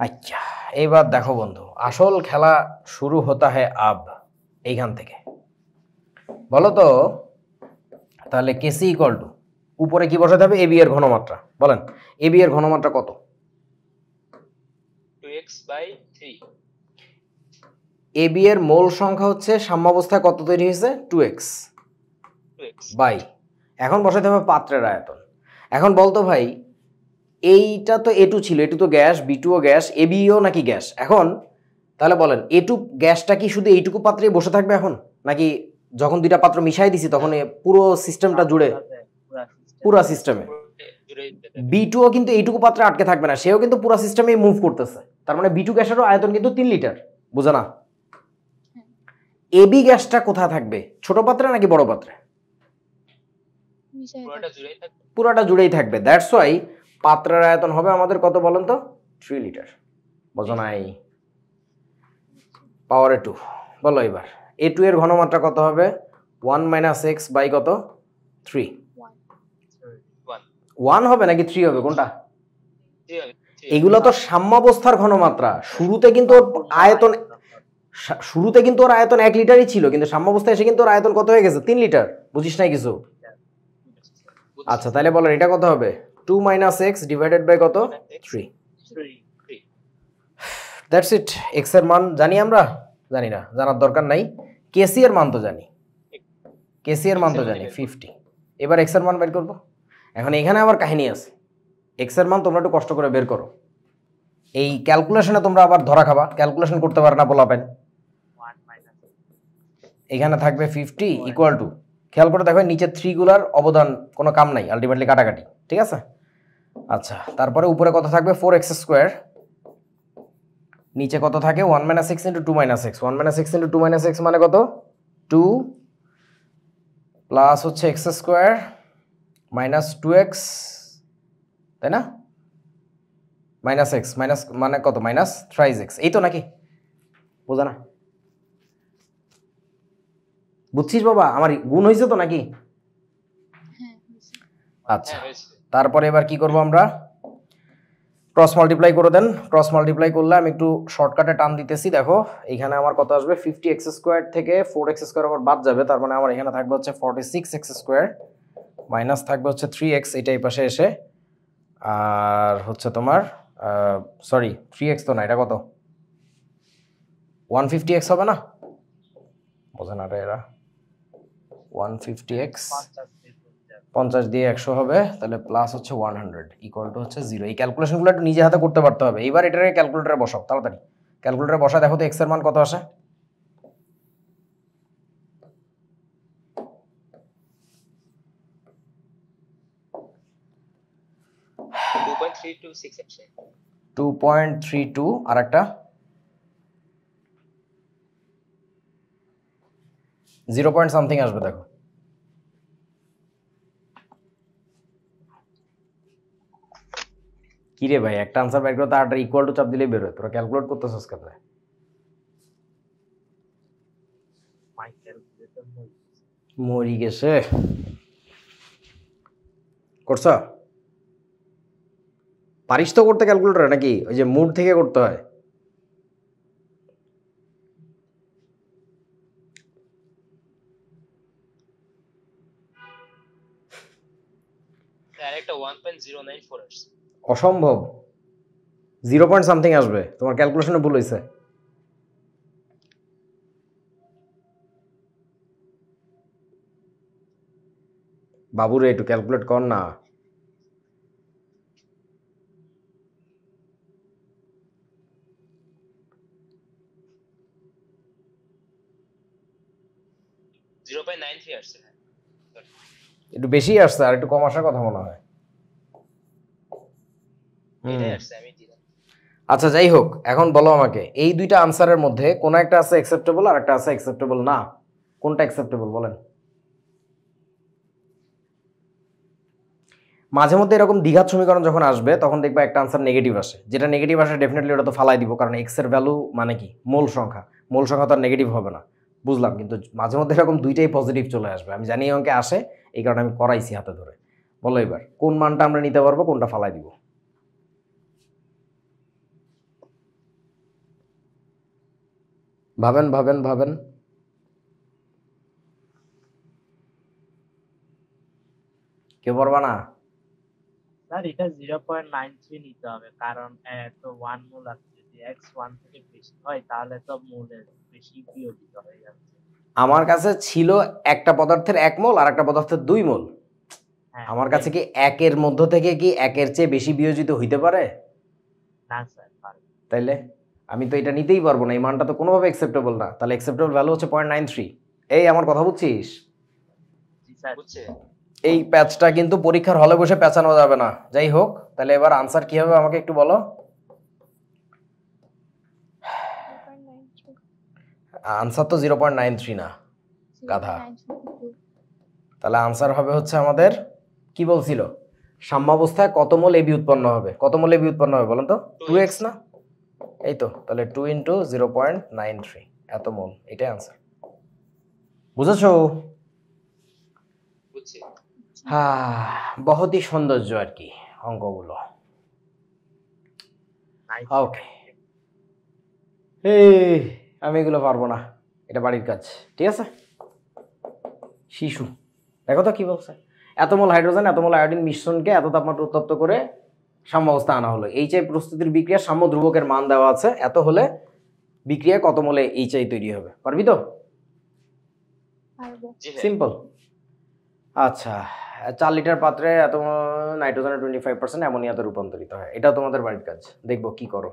আচ্ছা এইবার দেখো বন্ধু, আসল খেলা শুরু হতা হ্যায় আব, এইখান থেকে বলো তো। তাহলে কেসি ইকুয়াল টু, উপরে কি বসাতে হবে? এ বি এর ঘনমাত্রা। বলেন এ বি এর ঘনমাত্রা কত? 2x বাই 3 এ বি এর মোল সংখ্যা হচ্ছে সাম্যাবস্থায় কত তৈরি হয়েছে? 2x 2x বাই, এখন বসাতে হবে পাত্রের আয়তন। এখন বলতো ভাই, এইটা তো এ টু ছিল, এ টু তো গ্যাস, বি টু ও গ্যাস, এ বিও নাকি গ্যাস। এখন তাহলে বলেন এ টু গ্যাসটা কি শুধু এইটুকু পাত্রে বসে থাকবে এখন, নাকি যখন দুইটা পাত্র মিশাই দিছি তখন পুরো সিস্টেমটা জুড়ে, পুরা সিস্টেমে? জুড়ে দিতে বি টুও কিন্তু এইটুকু পাত্রে আটকে থাকবে না, সেও কিন্তু পুরো সিস্টেমে মুভ করতেছে। তার মানে বি টু গ্যাসেরও আয়তন কিন্তু 3 লিটার, বুঝো না? এবি গ্যাসটা কোথায় থাকবে, ছোট পাত্রে নাকি বড় পাত্রে? পুরোটা জুড়েই থাকবে। পুরাটা জুড়েই থাকবে। দ্যাটস ওয়াই পাত্রের আয়তন হবে আমাদের কত বলেন তো? 3 লিটার, বুঝো নাই? পাওয়ারে 2। বলো এবার এ টু এর ঘনমাত্রা কত হবে? 1 মাইনাস এক্স বাই কত? 3। 1 হবে নাকি 3 হবে, কোনটা? এগুলো তো সাম্যাবস্থার ঘনমাত্রা। শুরুতে কিন্তু ওর আয়তন, শুরুতে কিন্তু ওর আয়তন 1 লিটারই ছিল, কিন্তু সাম্যাবস্থায় এসে কিন্তু ওর আয়তন কত হয়ে গেছে? 3 লিটার। বুঝিস নাই কিছু? আচ্ছা তাহলে বলেন এটা কত হবে? 2 মাইনাস এক্স ডিভাইডেড বাই কত? 3। That's it. এক্স এর মান জানি আমরা? জানি না, জানার দরকার নাই। কেসি এর মান তো জানি, কেসি এর মান তো জানি 50। এবার এক্স এর মান বের করব। এখন এখানে আবার কাহিনী আছে। এক্স এর মান তোমরা একটু কষ্ট করে বের করো। এই ক্যালকুলেশনে তোমরা আবার ধরা খাবা, ক্যালকুলেশন করতে পারে না বলাবেন। এখানে থাকবে 50 ইকুয়াল টু, খেয়াল করে দেখো নিচে 3 গুলার অবদান কোনো কাম নাই, আলটিমেটলি কাটাকাটি, ঠিক আছে? আচ্ছা তারপরে উপরে কত থাকবে? 4x স্কোয়ার, নিচে কত থাকে? 1 minus x into 2 minus x. 1 minus x into 2 minus x মানে কত? 2 প্লাস হচ্ছে এক্স স্কোয়ার মাইনাস 2x, তাই না? মাইনাস এক্স মাইনাস মানে কত? মাইনাস থ্রাইজ এক্স, এই তো নাকি? বোঝা না? বুঝছিস বাবা? আমার গুণ হয়েছে তো নাকি? আচ্ছা তারপরে এবার কি করব আমরা? ক্রস মাল্টিপ্লাই করে দেন। ক্রস মাল্টিপ্লাই করলে আমি একটু শর্টকাটে টান দিতেছি। দেখো এইখানে আমার কত আসবে? 50x স্কোয়ার থেকে 4x স্কোয়ার আবার বাদ যাবে, তার মানে আমার এখানে থাকবে হচ্ছে 46x স্কোয়ার মাইনাস থাকবে হচ্ছে 3x, এটা এই পাশে এসে, আর হচ্ছে তোমার সরি 3x তো না, এটা কত? 150x হবে না? বোঝে না এরা। 150x 50 দিয়ে 100 হবে, তাহলে প্লাস হচ্ছে 100 ইকুয়াল টু হচ্ছে 0। এই ক্যালকুলেশনগুলো একটু নিজে হাতে করতে পারতে হবে। এবার এটারে ক্যালকুলেটরে বসাও, তাড়াতাড়ি ক্যালকুলেটরে বসা। দেখো তো এক্স এর মান কত আসে? 2.326 আসছে। 2.32 আর একটা 0 পয়েন্ট সামথিং আসবে দেখো। কি রে ভাই, একটা আনসার বের করো তো আরটা ইকুয়াল টু চাপ দিলেই বের হয়, তোরা ক্যালকুলেট করতেছস কেমনে? মাই ক্যালকুলেটর মরি গেছে। করছ? পারিস তো করতে ক্যালকুলেটরে নাকি ওই যে মুড থেকে করতে হয়? আর একটা 1.094 আসছে। অসম্ভব, 0 পয়েন্ট সামথিং আসবে, তোমার ক্যালকুলেশনে ভুল হয়েছে। বাবুরে একটু ক্যালকুলেট কর না। জিরো পয়েন্ট 93 আসছে। একটু বেশি আসছে, আর একটু কম আসার কথা মনে হয়। এটাই আসছে, আমি দিলাম। আচ্ছা যাই হোক, এখন বলো আমাকে এই দুইটা আনসারের মধ্যে কোন একটা আছে অ্যাকসেপ্টেবল আর একটা আছে অ্যাকসেপ্টেবল না, কোনটা অ্যাকসেপ্টেবল বলেন? মাঝে মধ্যে এরকম দ্বিঘাত সমীকরণ যখন আসবে তখন দেখবা একটা আনসার নেগেটিভ আসে, যেটা নেগেটিভ আসে ডেফিনেটলি ওটা তো ফালাই দিব, কারণ এক্স এর ভ্যালু মানে কি মূল সংখ্যা, মূল সংখ্যা তো আর নেগেটিভ হবে না, বুঝলাম। কিন্তু মাঝে মধ্যে এরকম দুইটাই পজিটিভ চলে আসবে, আমি জানি এই অঙ্কে আসে, এই কারণে আমি করাইছি হাতে ধরে। বলো এবার কোন মানটা আমরা নিতে পারবো, কোনটা ফালাই দিব? ভাবেন ভাবেন ভাবেন। কেউ পারবা না? স্যার এটা 0.93 নিতে হবে, কারণ তো 1 মোল আছে, যদি x 1 থেকে বেশি হয় তাহলে তো মোলের বেশি বিয়োজিত হয়ে যাচ্ছে। আমার কাছে ছিল একটা পদার্থের 1 মোল আর একটা পদার্থের 2 মোল। হ্যাঁ, আমার কাছে কি 1 এর মধ্য থেকে কি 1 এর চেয়ে বেশি বিয়োজিত হইতে পারে? না স্যার পারবে। তাইলে আমি তো এটা নিতেই পারবো না, এই মানটা তো কোনোভাবে অ্যাকসেপ্টেবল না। তাহলে অ্যাকসেপ্টেবল ভ্যালু হচ্ছে 0.93। এই আমার কথা বুঝছিস? জি স্যার। বুঝছে? এই প্যাচটা কিন্তু পরীক্ষার হলে বসে পেঁচানো যাবে না। যাই হোক, তাহলে এবার আনসার কি হবে আমাকে একটু বলো। 0.93 আনসার তো 0.93 না, গাধা। তাহলে আনসার হবে হচ্ছে আমাদের কি বলছিল, সাম্যাবস্থায় কত মোল এবি উৎপন্ন হবে, কত মোল এবি উৎপন্ন হবে বলেন তো? 2x না? এই তো, তাহলে 2 × 0.93 এত মোল, এটাই আনসার। বুঝেছো? বুঝছে? হ্যাঁ, বহুতই সৌন্দর্য আর কি অঙ্কগুলো। ওকে, এই আমি এগুলো পারবো না, এটা বাড়ির কাজ, ঠিক আছে? শিশু দেখো তো কি বলছে, এত মোল হাইড্রোজেন এত মোল আয়োডিন মিশ্রণকে এত তাপমাত্রা উত্তপ্ত করে সাম্যাবস্থা আনা হলো। এইচআই প্রস্তুতির বিক্রিয়ার সাম্য ধ্রুবকের মান দেওয়া আছে, এত হলে বিক্রিয়া কত মোলে এইচআই তৈরি হবে। পারবি তো? পারবো। জি হ্যাঁ। সিম্পল। আচ্ছা, 4 লিটার পাত্রে এত নাইট্রোজেনের 25% অ্যামোনিয়াতে রূপান্তরিত হয়, এটা তোমাদের বাড়ির কাজ, দেখবো কি করো।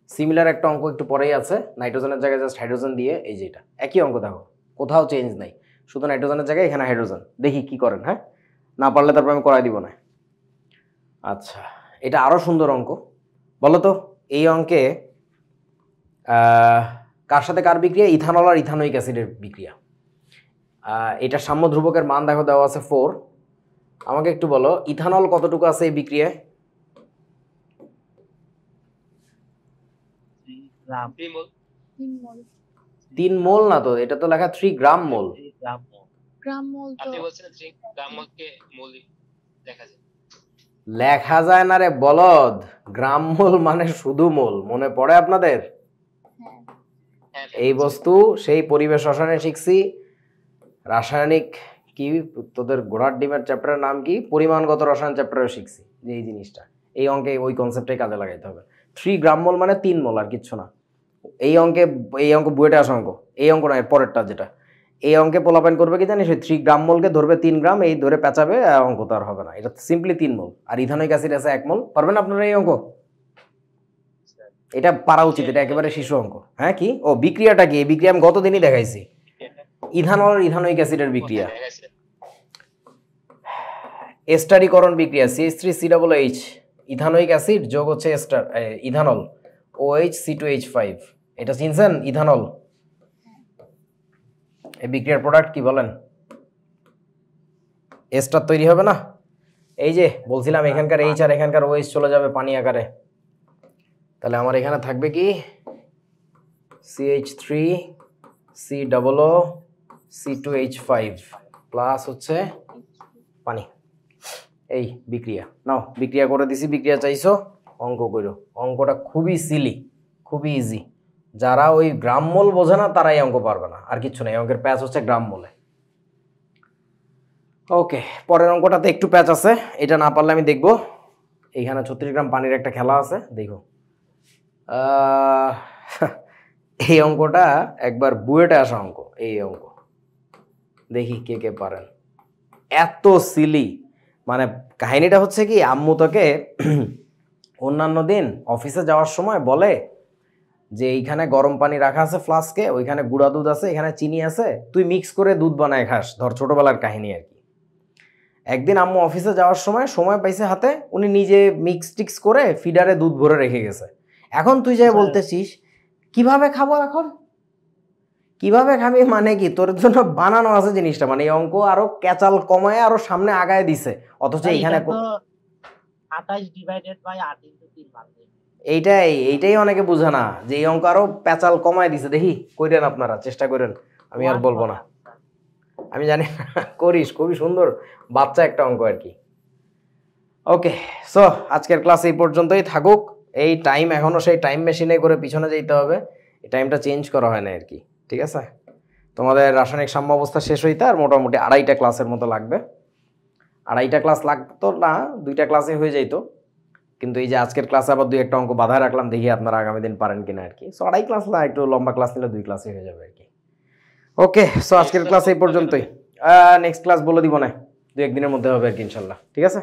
সিমিলার একটা অঙ্ক একটু পরেই আছে, নাইট্রোজেনের জায়গায় জাস্ট হাইড্রোজেন দিয়ে, এই যে এটা একই অঙ্ক, দেখো কোথাও চেঞ্জ নাই, শুধু নাইট্রোজেনের জায়গায় এখানে হাইড্রোজেন। দেখি কি করেন, হ্যাঁ? না পারলে তারপর আমি করাই দিব না। আচ্ছা, এটা আরো সুন্দর অঙ্ক। বলো তো এই অঙ্কে কার সাথে কার বিক্রিয়া? ইথানল আর ইথানোইক অ্যাসিডের বিক্রিয়া। এটা সাম্য ধ্রুবকের মান দেখো দেওয়া আছে 4। আমাকে একটু বলো ইথানল কতটুকু আছে এই বিক্রিয়ায়? 3 গ্রাম। 3 মোল। 3 মোল। 3 মোল না তো, এটা তো লেখা 3 গ্রাম মোল। 3 গ্রাম মোল। গ্রাম মোল তো আপনি বলছেন 3 গ্রাম মোলকে মোল দেখা যায়। লেখা যায় না রে বলদ, গ্রাম মোল মানে শুধু মোল, মনে পড়ে আপনাদের? হ্যাঁ। হ্যাঁ, এই বস্তু সেই পরিবেশ রসায়নে শিখছি, রাসায়নিক কি তোদের গোড়ার ডিমের চ্যাপ্টারের নাম কি, পরিমাণগত রসায়ন চ্যাপ্টারে শিখছি যে এই জিনিসটা, এই অঙ্কে ওই কনসেপ্টটাই কাজে লাগাইতে হবে। 3 গ্রাম মোল মানে 3 মোল, আর কিচ্ছু না। এই অঙ্ক বুয়েটে আসা অঙ্ক, এই অঙ্ক না এর পরেরটা যেটা, এই অঙ্কে পোলাপাইন করবে কি জানিস, ওই 3 গ্রাম মোলকে ধরবে 3 গ্রাম, এই ধরে পেঁচাবে, অঙ্ক তো আর হবে না। এটা সিম্পলি 3 মোল, আর ইথানোইক অ্যাসিড আছে 1 মোল। পারবেন আপনারা এই অঙ্ক? এটা পারা উচিত, এটা একেবারে শিশু অঙ্ক। হ্যাঁ কি, ও বিক্রিয়াটা কি, এই বিক্রিয়া আমি গতদিনই দেখাইছি, ইথানল আর ইথানোইক অ্যাসিডের বিক্রিয়া, এস্টারিকরণ বিক্রিয়া, CH3COOH ইথানোয়িক অ্যাসিড যোগ হচ্ছে এস্টার ইথানল OH C2H5 এটা চিনছেন ইথানল এই বিক্রিয়ার প্রোডাক্ট কি বলেন এস্টার তৈরি হবে না এই যে বলছিলাম এখানকার H আর এখানকার OH চলে যাবে পানি আকারে তাহলে আমার এখানে থাকবে কি CH3 COO C2H5 প্লাস হচ্ছে পানি এই বিক্রিয়া নাও বিক্রিয়া করে দিছি বিক্রিয়া চাইছো অঙ্ক করো অঙ্কটা খুবই সিলি খুবই ইজি যারা ওই গ্রাম মোল বোঝে না তারাই অঙ্ক পারবে না আর কিছু নেই অঙ্কের প্যাচ হচ্ছে গ্রাম মোলে ওকে পরের অঙ্কটাতে একটু প্যাচ আছে এটা না পারলে আমি দেখবো এইখানে 36 গ্রাম পানির একটা খেলা আছে দেখো এই অঙ্কটা একবার বুয়েটে আসা অঙ্ক এই অঙ্ক দেখি কে কে পারেন এত সিলি মানে কাহিনীটা হচ্ছে কি আম্মু তোকে অন্যান্য দিন অফিসে যাওয়ার সময় বলে যে এইখানে গরম পানি রাখা আছে ফ্লাস্কে ওইখানে গুঁড়া দুধ আছে এখানে চিনি আছে তুই মিক্স করে দুধ বানায় খাস ধর ছোটবেলার কাহিনী আর কি একদিন আম্মু অফিসে যাওয়ার সময় পাইছে হাতে উনি নিজে মিক্স টিক্স করে ফিডারে দুধ ভরে রেখে গেছে এখন তুই যাই বলতেছিস কিভাবে খাবো এখন কিভাবে খাবি মানে কি তোর জন্য বানানো আছে জিনিসটা মানে এই অঙ্ক আরো ক্যাচাল কমায় আরো সামনে আগায় দিছে অথচ এইখানে 28 ডিভাইডেড বাই 8 ইনটু 3 বানাই এইটাই অনেকে বুঝে না যে এই অঙ্ক আরো প্যাচাল কমায় দিছে দেখি কইরেন আপনারা চেষ্টা করেন আমি আর বলবো না আমি জানি করিস খুবই সুন্দর বাচ্চা একটা অঙ্ক আর কি ওকে সো আজকের ক্লাস এই পর্যন্তই থাকুক এই টাইম এখনো সেই টাইম মেশিনে করে পিছনে যেতে হবে এই টাইমটা চেঞ্জ করা হয় না আর কি ঠিক আছে তোমাদের রাসায়নিক সাম্য অবস্থা শেষ হইতে আর মোটামুটি 2.5টা ক্লাসের মতো লাগবে 2.5টা ক্লাস লাগতো না 2টা ক্লাসে হয়ে যাইতো কিন্তু এই যে আজকের ক্লাসে আবার 2-1টা অঙ্ক বাধা রাখলাম দেখি আপনারা আগামী দিন পারেন কিনা আর কি সো 2.5 ক্লাস না একটু লম্বা ক্লাস নিলে 2 ক্লাসে হয়ে যাবে আর কি ওকে সো আজকের ক্লাস এই পর্যন্তই নেক্সট ক্লাস বলে দিব না 2-1 দিনের মধ্যে হবে আর কি ইনশাআল্লাহ ঠিক আছে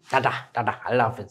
টাটা টাটা আল্লাহ হাফেজ